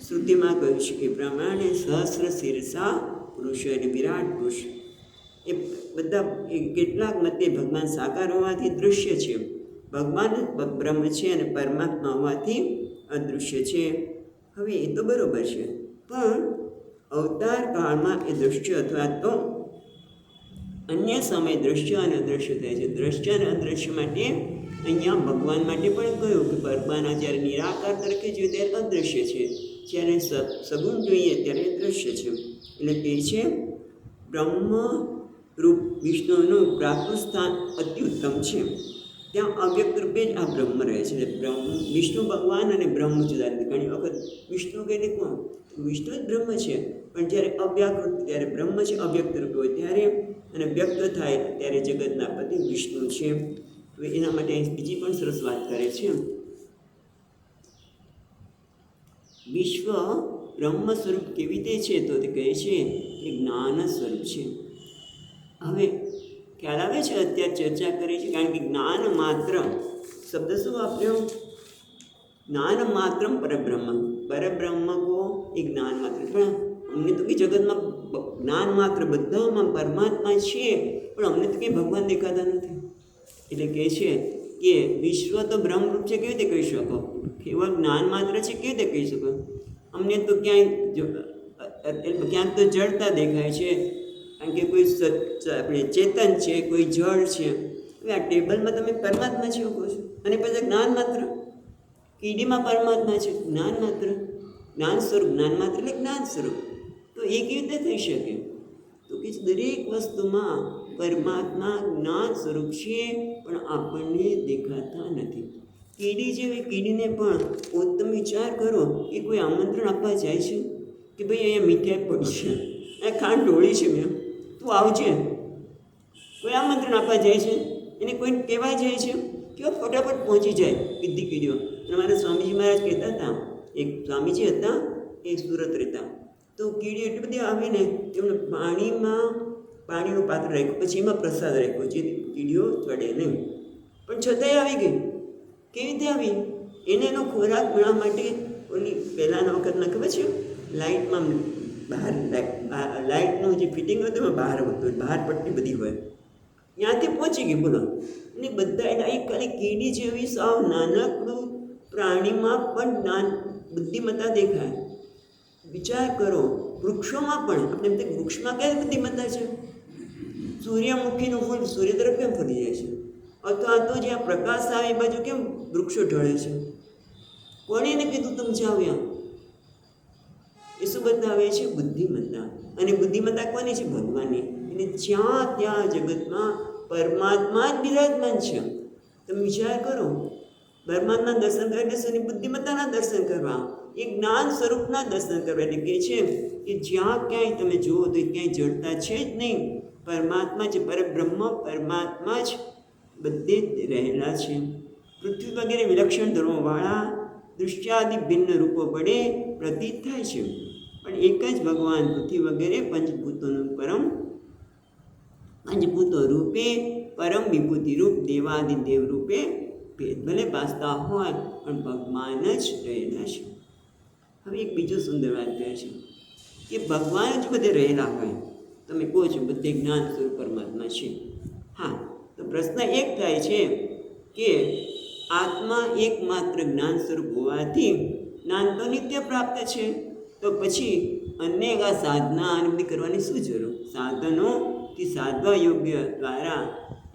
શ્રુતિમાં કહ્યું છે એ પ્રમાણે સહસ્ર શિરસા પુરુષો એટલે વિરાટ પુરુષ એ બધા કેટલાક મતે ભગવાન સાકાર હોવાથી દૃશ્ય છે, ભગવાન બ્રહ્મ છે અને પરમાત્મા હોવાથી અદૃશ્ય છે. હવે એ તો બરાબર છે, પણ અવતાર કાળમાં એ દૃશ્ય અથવા તો અન્ય સમયે દ્રશ્ય અને અદૃશ્ય થાય છે. દ્રશ્ય અને અદૃશ્ય માટે અહીંયા ભગવાન માટે પણ કહ્યું કે ભગવાન જ્યારે નિરાકાર તરીકે જોઈએ ત્યારે અદૃશ્ય છે, જ્યારે સગુણ જોઈએ ત્યારે દૃશ્ય છે. એટલે તે છે બ્રહ્મ રૂપ વિષ્ણુનું પ્રાકૃત સ્થાન અતિ ઉત્તમ છે. ત્યાં અવ્યક્ત રૂપે જ આ બ્રહ્મ રહે છે. બ્રહ્મ વિષ્ણુ ભગવાન અને બ્રહ્મ જુદા નથી. ઘણી વખત વિષ્ણુ કહીને કોણ? વિષ્ણુ જ બ્રહ્મ છે, પણ જ્યારે અવ્યાકૃત ત્યારે બ્રહ્મ છે, અવ્યક્ત રૂપે હોય ત્યારે અને વ્યક્ત થાય ત્યારે જગતના પતિ વિષ્ણુ છે. હવે એના માટે બીજી પણ સરસ વાત કરે છે. વિશ્વ બ્રહ્મ સ્વરૂપ કેવી રીતે છે? તો તે કહે છે કે જ્ઞાન સ્વરૂપ છે. હવે ખ્યાલ આવે છે? અત્યારે ચર્ચા કરી છે, કારણ કે જ્ઞાન માત્ર શબ્દ શું વાપર્યો? જ્ઞાન માત્ર પરબ્રહ્મ. પરબ્રહ્મ કો એ જ્ઞાન માત્ર. પણ અમને તો કે જગતમાં જ્ઞાન માત્ર બધામાં પરમાત્મા છે, પણ અમને તો કંઈ ભગવાન દેખાતા નથી. એટલે કહે છે કે વિશ્વ તો બ્રહ્મરૂપ છે, કેવી રીતે કહી શકો? કેવળ જ્ઞાન માત્ર છે, કેવી રીતે કહી શકો? અમને તો ક્યાંક તો જડતા દેખાય છે, કારણ કે કોઈ આપણે ચેતન છે, કોઈ જળ છે. હવે આ ટેબલમાં તમે પરમાત્મા છે એવું કહો છો, અને પછી જ્ઞાન માત્ર. કીડીમાં પરમાત્મા છે, જ્ઞાન માત્ર. જ્ઞાન સ્વરૂપ, જ્ઞાન માત્ર એટલે જ્ઞાન સ્વરૂપ. તો એ કેવી રીતે થઈ શકે? તો કે દરેક વસ્તુમાં પરમાત્મા જ્ઞાન સ્વરૂપ છે, પણ આપણને દેખાતા નથી. કીડી જેવી કીડીને પણ તમે વિચાર કરો કે કોઈ આમંત્રણ આપવા જાય છે કે ભાઈ અહીંયા મીઠાઈ પડી છે, અહીંયા ખાંડ ઢોળી છે, મેં તું આવજે. કોઈ આમંત્રણ આપવા જાય છે, એને કોઈને કહેવા જાય છે કે ફટાફટ પહોંચી જાય બધી કીડીઓ. અને મારા સ્વામીજી મહારાજ કહેતા હતા, એક સ્વામીજી હતા, એ સુરત રહેતા. તો કીડી એટલી બધી આવીને તેમણે પાણીનું પાત્ર રાખ્યું, પછી એમાં પ્રસાદ રાખ્યો, જે કીડીઓ ચડે નહીં. પણ છતાંય આવી ગઈ. કેવી રીતે આવી? એને એનો ખોરાક મળવા માટે ઓલી પહેલાંના વખતના ખબર છે, લાઇટમાં બહાર લાઇટનું જે ફિટિંગ હતું એમાં બહાર હતું, બહાર પટ્ટી બધી હોય, ત્યાંથી પહોંચી ગઈ. બોલો. અને બધા એ ખાલી કીડી જેવી સાવ નાનકડું પ્રાણીમાં પણ બુદ્ધિમત્તા દેખાય. વિચાર કરો, વૃક્ષોમાં પણ આપણે એમ વૃક્ષમાં કઈ બુદ્ધિમત્તા છે? સૂર્યમુખીનું ફૂલ સૂર્ય તરફ કેમ ફરી જાય છે? અથવા તો જ્યાં પ્રકાશ આવે એ બાજુ કેમ વૃક્ષો ઢળે છે? કોણે એને કીધું તમે જાઓ ત્યાં? એ શું બતાવે છે? બુદ્ધિમત્તા. અને બુદ્ધિમત્તા કોની છે? ભગવાનની. અને જ્યાં ત્યાં જગતમાં પરમાત્મા જ બિરાજમાન છે. તમે વિચાર કરો, પરમાત્મા દર્શન કરવા એટલે શની બુદ્ધિમત્તાના દર્શન કરવા, એ જ્ઞાન સ્વરૂપના દર્શન કરવા. એટલે કહે છે કે જ્યાં ક્યાંય તમે જુઓ તો ક્યાંય જડતા છે જ નહીં. પરમાત્મા જ પરબ્રહ્મ, પરમાત્મા જ બધે જ રહેલા છે. પૃથ્વી વગેરે વિલક્ષણ ધર્મોવાળા દૃશ્યાદિ ભિન્ન રૂપો વડે પ્રતીત થાય છે, પણ એક જ ભગવાન પૃથ્વી વગેરે પંચભૂતો રૂપે પરમ વિભૂતિ રૂપ દેવાદિદેવ રૂપે ભેદ ભલે ભાસતા હોય, પણ ભગવાન જ રહેલા છે. હવે એક બીજો સુંદર વાત કહે છે કે ભગવાન જ બધે રહેલા હોય. તમે કહો છો બધે જ્ઞાન સ્વરૂપ પરમાત્મા છે. હા, તો પ્રશ્ન એક થાય છે કે આત્મા એકમાત્ર જ્ઞાન સ્વરૂપ હોવાથી જ્ઞાન તો નિત્ય પ્રાપ્ત છે, તો પછી અનેક આ સાધના અને બધી કરવાની શું જરૂર? સાધનોથી સાધવા યોગ્ય દ્વારા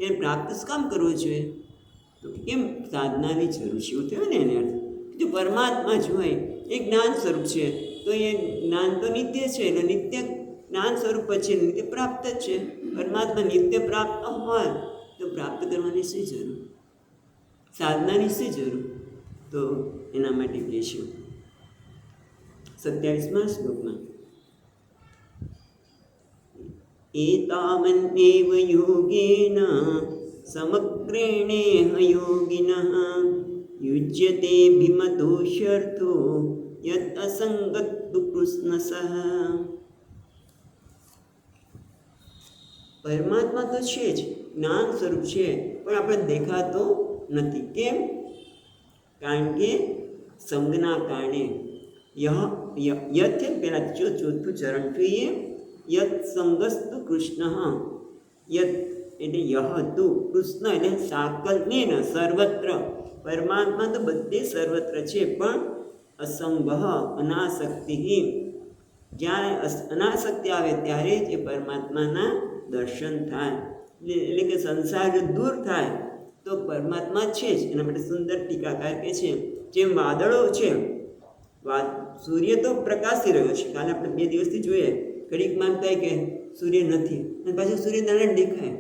એને પ્રાપ્ત કામ કરવો જોઈએ? તો કેમ સાધનાની જરૂર છે? એવું થયું ને એને અર્થ. જો પરમાત્મા જ હોય, એ જ્ઞાન સ્વરૂપ છે, તો એ જ્ઞાન તો નિત્ય છે, એટલે નિત્ય જ્ઞાન સ્વરૂપ છે, નિત્ય પ્રાપ્ત જ છે. પરમાત્મા નિત્ય પ્રાપ્ત હોય તો પ્રાપ્ત કરવાની શી જરૂર? સાધનાની શી જરૂર? તો એના માટે કહીશું 27મા શ્લોકમાં એતાવન્નેવ યોગેન સમગ્રેણેહ યોગિનઃ યુજ્યતે ભીમતોષ્યર્થો યત અસંગત્તુ કૃષ્ણસઃ. પરમાત્મા તો છે જ, જ્ઞાન સ્વરૂપ છે, પણ આપણે દેખાતો નથી. કેમ? કારણ કે સંગના કારણે. યથ પહેલાં ચોથું ચરણ જોઈએ. યત સંગસ્તુ કૃષ્ણ. યત એટલે યહ તું, કૃષ્ણ એટલે સાકલ્યેન સર્વત્ર. પરમાત્મા તો બધે સર્વત્ર છે, પણ અસંગ અનાસક્તિ. જ્યારે અનાસક્તિ આવે ત્યારે જ એ પરમાત્માના દર્શન થાય. એટલે કે સંસાર જો દૂર થાય તો પરમાત્મા છે જ. એના માટે સુંદર ટીકાકાર કહે છે, જેમ વાદળો છે, સૂર્ય તો પ્રકાશી રહ્યો છે. કાલે આપણે 2 દિવસથી જોઈએ, ઘડીક માનતા કે સૂર્ય નથી, અને પાછું સૂર્યનારાયણ દેખાય.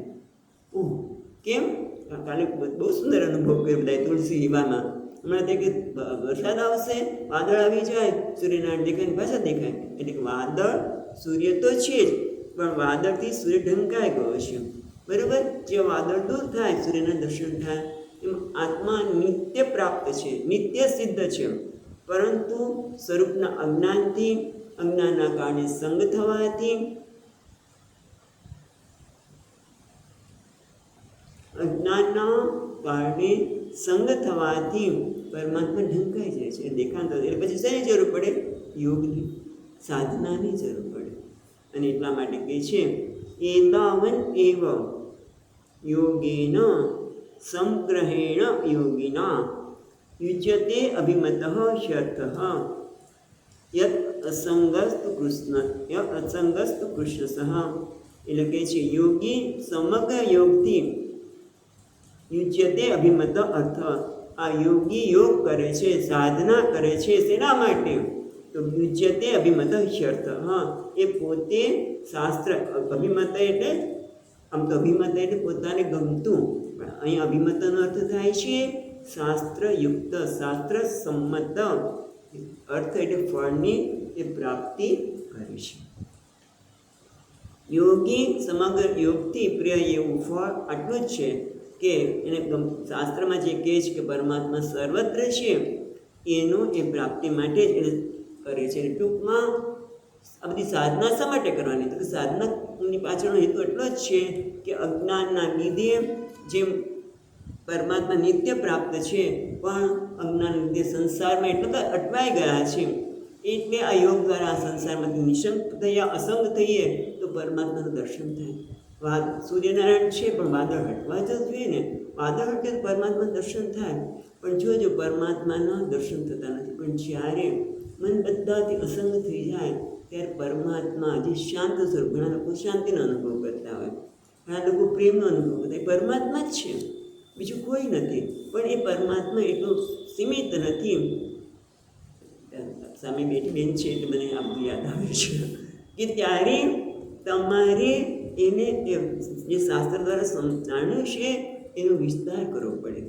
ઓહ, કેમ? કાલે બહુ સુંદર અનુભવ કર્યો બધા તુલસી વિવાહમાં. હમણાં તે કે વરસાદ આવશે, વાદળ આવી જાય, સૂર્યનારાયણ દેખાય, પાછા દેખાય. એટલે કે વાદળ, સૂર્ય તો છે જ, પણ વાદળથી સૂર્ય ઢંકાઈ ગયો છે. બરાબર? જે વાદળ દૂર થાય, સૂર્યના દર્શન થાય. એમ આત્મા નિત્ય પ્રાપ્ત છે, નિત્ય સિદ્ધ છે, પરંતુ સ્વરૂપના અજ્ઞાનથી, અજ્ઞાનના કારણે સંગ થવાથી અજ્ઞાનના કારણે સંગ થવાથી પરમાત્મા ઢંકાઈ જાય છે, દેખાતો. એટલે પછી શેની જરૂર પડે? યોગની, સાધનાની જરૂર પડે. અને એટલા માટે કહે છે એતાવન એવ યોગેન સંગ્રહેણ યોગિના યુજ્યતે અભિમતઃ શર્તઃ યત અસંગસ્તુ કૃષ્ણસઃ. એટલે કહે છે યોગી સમગ્ર યોગથી યુજ્યતે અભિમત અર્થ, આ યોગી યોગ કરે છે, સાધના કરે છે. શેના માટે? તો યુજ્યતે અભિમત શર્ત. એ પોતે શાસ્ત્ર, અભિમત એટલે આમ તો અભિમત એટલે પોતાને ગમતું, પણ અહીં અભિમતનો અર્થ થાય છે શાસ્ત્રયુક્ત, શાસ્ત્ર સંમત. અર્થ એટલે ફળની એ પ્રાપ્તિ કરે છે. યોગી સમગ્ર યોગથી પ્રિય એવું ફળ આટલું જ છે કે એને શાસ્ત્રમાં જે કહે છે કે પરમાત્મા સર્વત્ર છે, એનું એ પ્રાપ્તિ માટે જ એને કરે છે. ટૂંકમાં આ બધી સાધના શા માટે કરવાની? તો સાધનાની પાછળનો હેતુ એટલો જ છે કે અજ્ઞાનના લીધે જેમ પરમાત્મા નિત્ય પ્રાપ્ત છે, પણ અજ્ઞાન લીધે સંસારમાં એટલા અટવાઈ ગયા છે. એટલે આ યોગ દ્વારા આ સંસારમાંથી નિશંક થયા, અસંગ થઈએ તો પરમાત્માનું દર્શન થાય. સૂર્યનારાયણ છે પણ વાદળ હટવા જ જોઈએ ને, વાદળ હટે તો પરમાત્માનું દર્શન થાય. પણ જોજો પરમાત્માના દર્શન થતા નથી. પણ જ્યારે મન બધાથી અસંગ થઈ જાય ત્યારે પરમાત્મા જે શાંત સ્વરૂપ, ઘણા લોકો શાંતિનો અનુભવ કરતા હોય, ઘણા લોકો પ્રેમનો અનુભવ કરતા હોય, પરમાત્મા જ છે, બીજું કોઈ નથી. પણ એ પરમાત્મા એટલું સીમિત નથી. સામે બેઠી બેન છે એટલે મને આ બધું યાદ આવે છે કે ત્યારે તમારે એને જે શાસ્ત્ર દ્વારા જાણ્યું છે એનો વિસ્તાર કરવો પડે.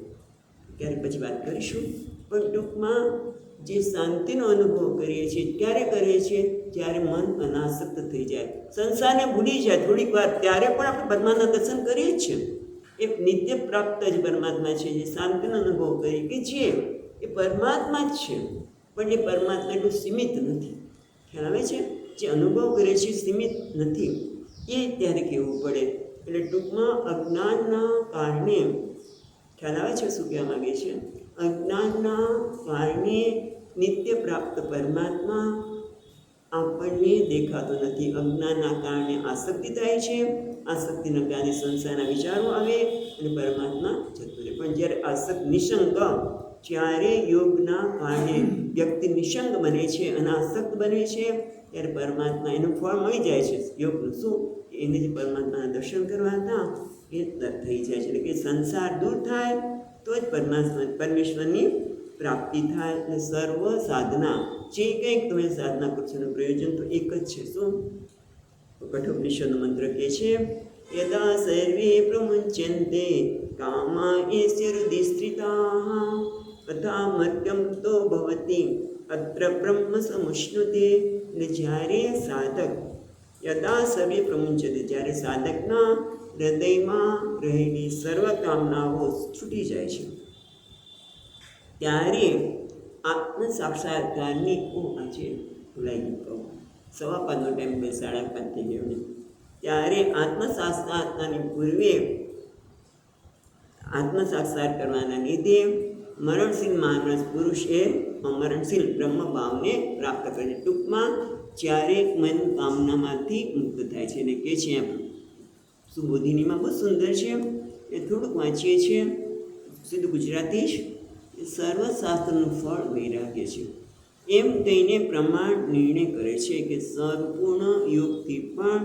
ક્યારેક પછી વાત કરીશું. પણ ટૂંકમાં જે શાંતિનો અનુભવ કરીએ છીએ ક્યારે કરીએ છીએ? જ્યારે મન અનાસક્ત થઈ જાય, સંસારને ભૂલી જાય થોડીક વાર, ત્યારે પણ આપણે પરમાત્માના દર્શન કરીએ જ છીએ. એ નિત્ય પ્રાપ્ત જ પરમાત્મા છે, જે શાંતિનો અનુભવ કરીએ કે જે એ પરમાત્મા જ છે. પણ એ પરમાત્મા એટલું સીમિત નથી. ખ્યાલ આવે છે? જે અનુભવ કરે છે સીમિત નથી, એ ત્યારે કહેવું પડે. એટલે ટૂંકમાં અજ્ઞાનના કારણે, ખ્યાલ આવે છે શું કહેવા માગે છે? અજ્ઞાનના કારણે નિત્ય પ્રાપ્ત પરમાત્મા આપણને દેખાતો નથી. અજ્ઞાનના કારણે આસક્તિ થાય છે, આસક્તિના કારણે સંસારના વિચારો આવે અને પરમાત્મા જતું રહે. પણ જ્યારે આસક્ત નિશંક, જ્યારે યોગના કારણે વ્યક્તિ નિશંક બને છે, અનાસક્ત બને છે, ત્યારે પરમાત્મા એનું ફળ મળી જાય છે. યોગનું શું? એને જે પરમાત્માના દર્શન કરવા હતા એ થઈ જાય છે. એટલે કે સંસાર દૂર થાય તો જ પરમેશ્વરની પ્રાપ્તિ થાય. અને સર્વ સાધના જે કંઈક તમે સાધના કરશો એનું પ્રયોજન તો એક જ છે. શું? કઠોપનિષદનો મંત્ર કહે છે યદા સર્વે પ્રમુચ્યન્તે કામા એસ્ય હૃદિ સ્થિતાઃ તથા મર્ત્યમ તો ભવતિ અત્ર બ્રહ્મ સમુષ્ણુતે. એટલે જ્યારે સાધક યદા સર્વે પ્રમુચ્યતે, જ્યારે સાધકના હૃદયમાં રહેલી સર્વ કામનાઓ છૂટી જાય છે, ત્યારે આત્મ સાક્ષાત્કારની આજે ભૂલાઈ ગયું, 5:15નો ટાઈમ 5:30 થઈ ગયો ને, ત્યારે આત્મ સાક્ષાત્કારની પૂર્વે આત્મ સાક્ષાત કરવાના લીધે મરણશીલ માનસ પુરુષ એ અમરણશીલ બ્રહ્મ ભાવને પ્રાપ્ત કરે છે. ટૂંકમાં જ્યારે મન કામનામાંથી મુક્ત થાય છે. એટલે કે છે સુબોધિનીમાં બહુ સુંદર છે, એ થોડુંક વાંચીએ છીએ, શુદ્ધ ગુજરાતી જ. સર્વશાસ્ત્રનું ફળ વૈરાગ્ય છે એમ કહીને પ્રમાણ નિર્ણય કરે છે કે સંપૂર્ણ યોગથી પણ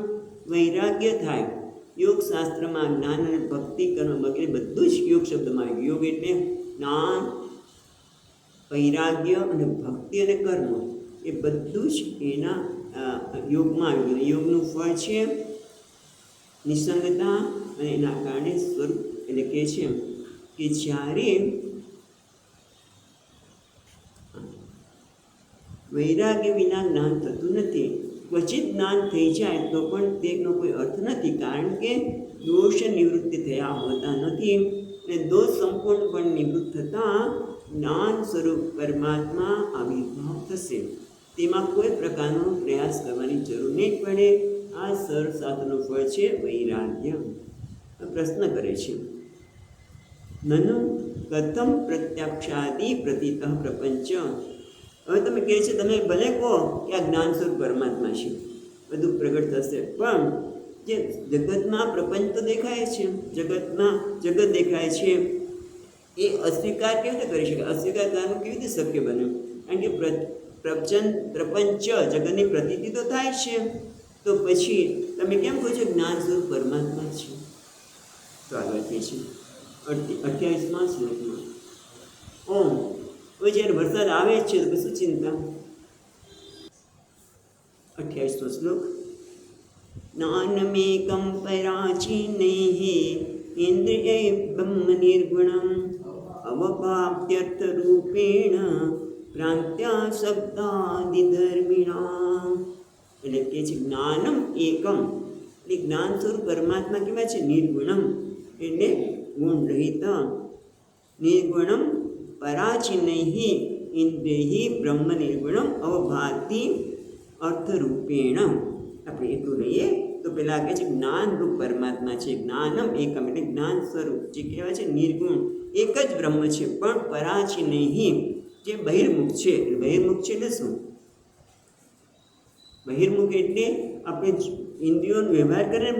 વૈરાગ્ય થાય. યોગશાસ્ત્રમાં જ્ઞાન અને ભક્તિ કર્મ વગેરે બધું જ યોગ શબ્દમાં આવ્યું. યોગ એટલે જ્ઞાન, વૈરાગ્ય અને ભક્તિ અને કર્મ, એ બધું જ એના યોગમાં આવ્યું. યોગનું ફળ છે નિસંગતા, અને એના કારણે સ્વરૂપ. એટલે કહે છે કે જ્યારે વૈરાગ્ય વિના જ્ઞાન થતું નથી. ક્વચિત જ્ઞાન થઈ જાય તો પણ તેનો કોઈ અર્થ નથી, કારણ કે દોષ નિવૃત્તિ થયા હોતા નથી. અને દોષ સંપૂર્ણપણે નિવૃત્ત થતાં જ્ઞાન સ્વરૂપ પરમાત્મા આવિર્ભાવ થશે. તેમાં કોઈ પ્રકારનો પ્રયાસ કરવાની જરૂર નહીં પડે. આ સર્વશાસ્ત્રનું ફળ છે વૈરાગ્ય. પ્રશ્ન કરે છે નનુ કથમ પ્રત્યક્ષાદિ પ્રતીત પ્રપંચ. હવે તમે કહે છે, તમે ભલે કહો કે આ જ્ઞાન સ્વરૂપ પરમાત્મા છે, બધું પ્રગટ થશે, પણ જે જગતમાં પ્રપંચ તો દેખાય છે, જગતમાં જગત દેખાય છે, એ અસ્વીકાર કેવી રીતે કરી શકાય? અસ્વીકાર કરવાનું કેવી રીતે શક્ય બન્યું? કારણ કે પ્રપંચ જગતની પ્રતીતિ તો થાય છે, તો પછી તમે કેમ કહો છો જ્ઞાન સ્વરૂપ પરમાત્મા છે? તો આગળ કહે છે 28મા શ્લોકમાં, ઓમ. હવે જ્યારે વરસાદ આવે છે તો શું ચિંતા? 28મો શ્લોક, જ્ઞાનમેકં પરાચીનૈઃ ઇન્દ્રિયૈ બ્રહ્મ નિર્ગુણમ અવભાવ્યર્થરૂપેણ ભ્રાંત્યા શબ્દાદિધર્મિણાં. એટલે કે છે જ્ઞાનમ એકમ, એટલે જ્ઞાન સ્વરૂપ પરમાત્મા કેવા છે? નિર્ગુણમ એટલે ગુણ રહિત, નિર્ગુણમ પરાચીનૈઃ ઇન્દ્રિયૈઃ બ્રહ્મ નિર્ગુણમ અવભાતિ અર્થરૂપેણ. આપણે એટલું લઈએ તો પેલા કહે છે જ્ઞાનરૂપ પરમાત્મા છે, જ્ઞાનમ એકમ એટલે જ્ઞાન સ્વરૂપ જે કહેવાય છે નિર્ગુણ એક જ બ્રહ્મ છે, પણ પરાચીનૈઃ જે બહિર્મુખ છે. બહિર્મુખ છે એટલે શું? બહિર્મુખ એટલે આપણે ઇન્દ્રિયોનો વ્યવહાર કરીને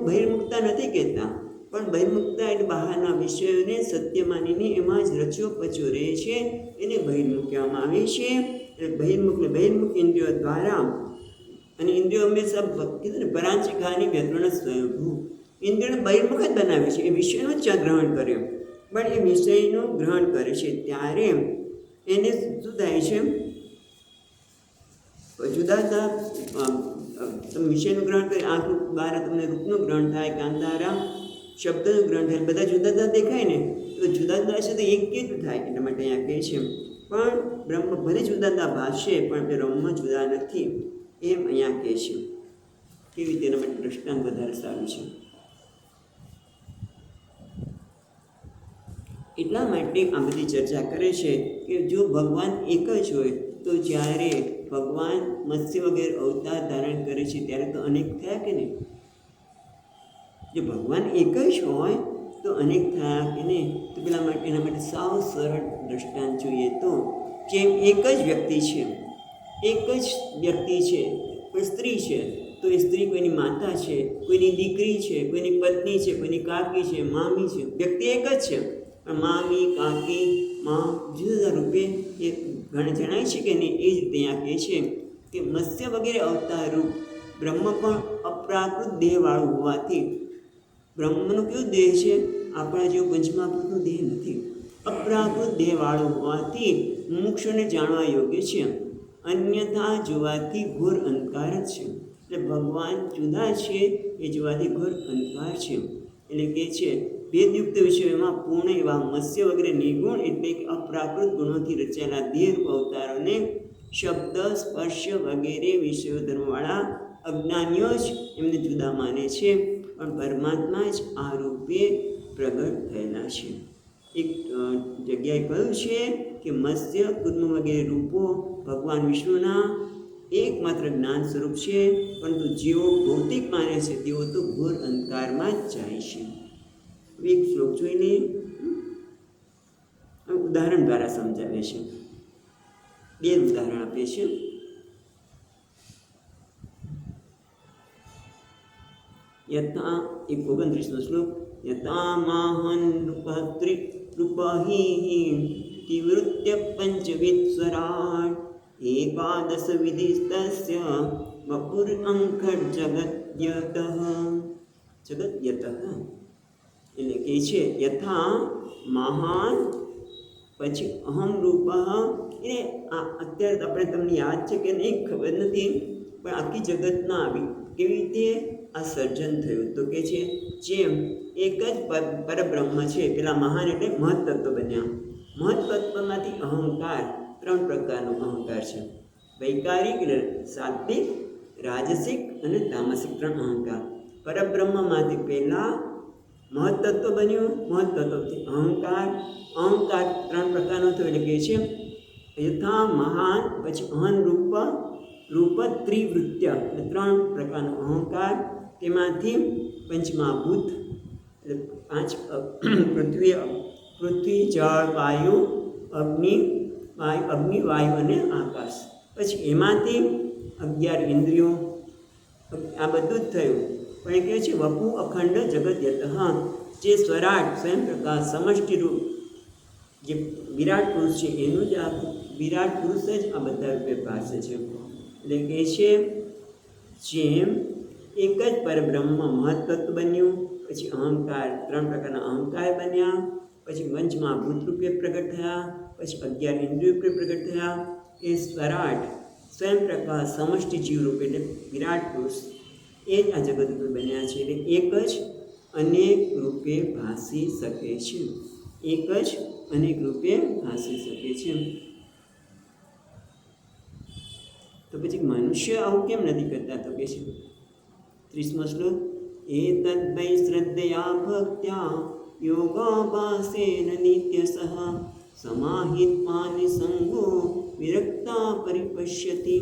બહિર્મુખતા નથી કહેતા, પણ બહિર્મુખતા એટલે બહારના વિષયોને સત્ય માનીને એમાં જ રચ્યો પચ્યો રહે છે, એને બહિર્મુખ કહેવામાં આવે છે. એટલે બહિર્મુખ ઇન્દ્રિયો દ્વારા, અને ઇન્દ્રિયો હંમેશા કીધું ને પરાંચિકાની વ્યગ્રણ સ્વયંભૂ, ઇન્દ્રિયોને બહિર્મુખ જ બનાવે છે, એ વિષયનું જ ગ્રહણ કર્યો, પણ એ વિષયનું ગ્રહણ કરે છે ત્યારે એને શું થાય છે? જુદા જુદા તમે વિષયનું ગ્રહણ કરી, આંખ દ્વારા તમને રૂપનું ગ્રહણ થાય, કાન દ્વારા શબ્દનું ગ્રહણ થાય, બધા જુદા જુદા દેખાય ને, તો જુદા જુદા છે તો એક કેવું થાય? એટલા માટે અહીંયા કહે છે પણ બ્રહ્મ ભલે જુદા જુદા ભાષે પણ તે બ્રહ્મ જુદા નથી, એમ અહીંયા કહે છે. કેવી રીતે? એના માટે દ્રષ્ટાંત વધારે સારું છે. એટલા માટે આ બધી ચર્ચા કરે છે કે જો ભગવાન એક જ હોય તો જ્યારે ભગવાન મત્સ્ય વગેરે અવતાર ધારણ કરે છે ત્યારે તો અનેક થયા કે નહીં? જો ભગવાન એક જ હોય તો અનેક થયા કે નહીં? તો પેલા માટે એના માટે સાવ સરળ દ્રષ્ટાંત જોઈએ તો, જેમ એક જ વ્યક્તિ છે, કોઈ સ્ત્રી છે તો એ સ્ત્રી કોઈની માતા છે, કોઈની દીકરી છે, કોઈની પત્ની છે, કોઈની કાકી છે, મામી છે, વ્યક્તિ એક જ છે, પણ મામી, કાકી, માં જુદા જુદા રૂપે એ ઘણા જણાય છે કે નહીં? એ જ રીતે અહીંયા કહે છે કે મત્સ્ય વગેરે અવતાર રૂપ બ્રહ્મ પણ અપ્રાકૃત દેહવાળું હોવાથી, બ્રહ્મનું કેવું દેહ છે? આપણા જેવું પંચમહાભૂતનું દેહ નથી, અપ્રાકૃત દેહવાળું હોવાથી મુમુક્ષુને જાણવા યોગ્ય છે, અન્યથા જોવાથી ઘોર અંધકાર જ છે. એટલે ભગવાન જુદા છે એ જોવાથી ઘોર અંધકાર છે. એટલે કે છે ભેદયુક્ત વિષયોમાં પૂર્ણ એવા મત્સ્ય વગેરે નિર્ગુણ એટલે કે અપ્રાકૃત ગુણોથી રચાયેલા દેહ અવતારોને શબ્દ, સ્પર્શ વગેરે વિષયો ધર્મવાળા અજ્ઞાનીઓ જ એમને જુદા માને છે, પણ પરમાત્મા જ આ રૂપે પ્રગટ થયેલા છે. એક જગ્યાએ કહ્યું છે કે મત્સ્ય, કુર્મ વગેરે રૂપો ભગવાન વિષ્ણુના એકમાત્ર જ્ઞાન સ્વરૂપ છે, પરંતુ જેઓ ભૌતિક માને છે તેઓ તો ઘોર અંધકારમાં જ જાય છે. એક શ્લોક જોઈ લઈએ, ઉદાહરણ દ્વારા સમજાવે છે. બે ઉદાહરણ આપે છે. યથા 29નો શ્લોક, યથા માહન રૂપહિ તિવૃત્ય પંચવિત્સરાટ એકાદશ વિધિસ્તસ્ય વપુર અંખડ જગત્યતઃ. એટલે કે છે યથા મહાન, પછી અહમ રૂપ. એટલે અત્યારે આપણે તમને યાદ છે કે નહીં ખબર નથી, પણ આખી જગતના આવી કેવી રીતે આ સર્જન થયું? તો કે છે જેમ એક જ પરબ્રહ્મ છે, પેલા મહાન એટલે મહત્તત્વ બન્યા. મહત્તત્વમાંથી અહંકાર, 3 પ્રકારનો અહંકાર છે, વૈકારિક, સાત્વિક, રાજસિક અને તામસિક 3 અહંકાર. પરબ્રહ્મમાંથી પહેલા મહત્તત્વ બન્યું, મહત્તત્વથી અહંકાર, 3 પ્રકારનો થયો. એટલે કે છે યથા મહાન, પછી અહન રૂપ ત્રિવૃત્ય એટલે 3 પ્રકારનો અહંકાર. તેમાંથી પંચમહાભૂત એટલે 5 પૃથ્વી, પૃથ્વી, જળ, વાયુ, અગ્નિ, વાયુ અને આકાશ. પછી એમાંથી 11 ઇન્દ્રિયો, આ બધું જ થયું. પણ એ કહે છે વપુ અખંડ જગત યતઃ, જે સ્વરાટ સ્વયં પ્રકાશ સમષ્ટિરૂપ જે વિરાટ પુરુષ છે એનું જ આ વિરાટ પુરુષ જ આ બધા રૂપે ભાસે છે. એટલે કહે છે જેમ એક જ પરબ્રહ્મ મહત્તત્વ બન્યું, પછી અહંકાર 3 પ્રકારના અહંકાર બન્યા, પછી પંચમહાભૂત રૂપે પ્રગટ થયા, પછી 11 ઇન્દ્રિયો રૂપે પ્રગટ થયા. એ સ્વરાટ સ્વયં પ્રકાશ સમષ્ટિ જીવ રૂપે એટલે વિરાટ પુરુષ એ જ આ જગત રૂપે બન્યા છે. એટલે એક જ અનેક રૂપે ભાસી શકે છે, એક જ અનેક રૂપે ભાસી શકે છે. તો પછી મનુષ્ય આવું કેમ નથી કરતા? તો કે છે 30મો શ્લોક, એતદ્ વૈ શ્રદ્ધયા ભક્ત્યા યોગાભાસેન નિત્યસઃ સમાહિત્વા નિસંગો વિરક્તા પરિપશ્યતિ.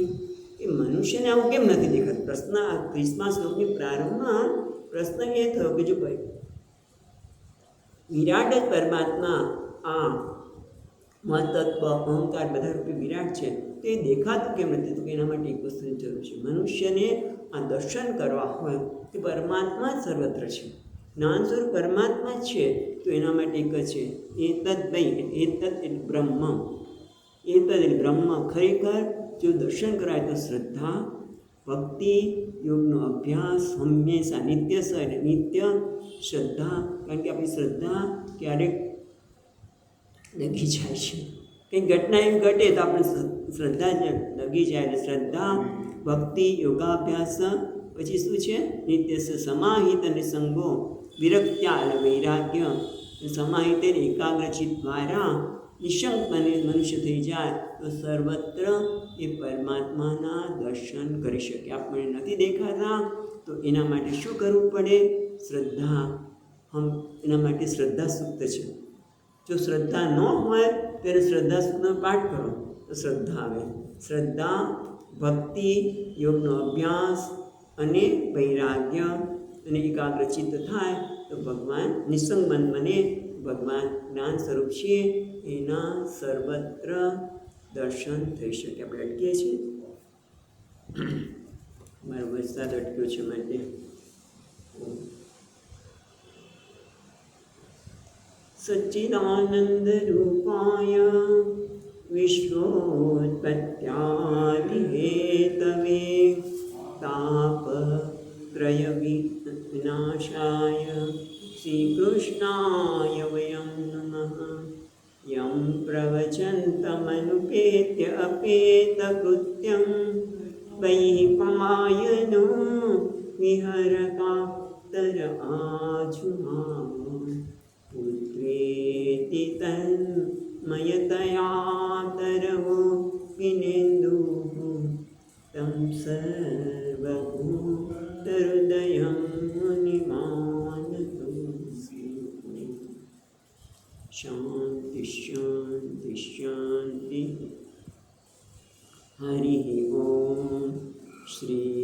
એ મનુષ્યને આવું કેમ નથી દેખાતું? પ્રશ્ન આ 30મા શ્લોકની પ્રારંભમાં પ્રશ્ન એ થયો કે જો ભાઈ વિરાટ જ પરમાત્મા આ મહત્તત્વ અહંકાર બધા રૂપે વિરાટ છે, તો એ દેખાતું કેમ નથી? તો એના માટે એક વસ્તુની જરૂર છે. મનુષ્યને આ દર્શન કરવા હોય કે પરમાત્મા જ સર્વત્ર છે, જ્ઞાન સ્વરૂપ પરમાત્મા જ છે, તો એના માટે એક જ છે એતદ વૈ, એતદ એટલે બ્રહ્મ, એતદ એટલે બ્રહ્મ. ખરેખર જો દર્શન કરાય તો શ્રદ્ધા, ભક્તિ, યોગનો અભ્યાસ, હંમેશા નિત્ય એટલે નિત્ય શ્રદ્ધા. કારણ કે આપણી શ્રદ્ધા ક્યારેક દગી જાય છે, કંઈક ઘટના એવી ઘટે તો આપણે શ્રદ્ધા દગી જાય. એટલે શ્રદ્ધા, ભક્તિ, યોગાભ્યાસ, પછી શું છે નિત્ય સમાહિત અને સંગો વિરક્ત્યા એટલે વૈરાગ્ય. સમાહિત એકાગ્રચિત દ્વારા નિશંક બને મનુષ્ય થઈ જાય તો સર્વત્ર એ પરમાત્માના દર્શન કરી શકે. આપણને નથી દેખાતા તો એના માટે શું કરવું પડે? શ્રદ્ધા. એના માટે શ્રદ્ધા સૂક્ત છે. જો શ્રદ્ધા ન હોય તો એને શ્રદ્ધા સૂક્તનો પાઠ કરો તો શ્રદ્ધા આવે. શ્રદ્ધા, ભક્તિ, યોગનો અભ્યાસ અને વૈરાગ્ય અને એકાગ્રચિત્ત થાય તો ભગવાન નિસંગ મન બને. ભગવાન જ્ઞાન સ્વરૂપ છે, એના સર્વત્ર દર્શન થઈ શકે. આપણે અટકીએ છીએ, મારો વરસાદ અટક્યો છે માટે સચ્ચિદાનંદ રૂપાય વિશ્વોત્પત્યાદિ હેતવે તાપત્રય વિનાશાય શ્રીકૃષ્ણાય વયં નમઃ. યં પ્રવચन्तમનુપેત્ય અપેતકૃત્યં વૈપાયનો વિહરકાતર આજુહાવ પુત્રેતિ તન્મયતયાતરવો વિનેન્દુઃ तं સર્વભૂતહૃદયં મુનિમાનતોऽસ્મि. શાંતિ શાંતિ શાંતિ. હરિ ઓમ. શ્રી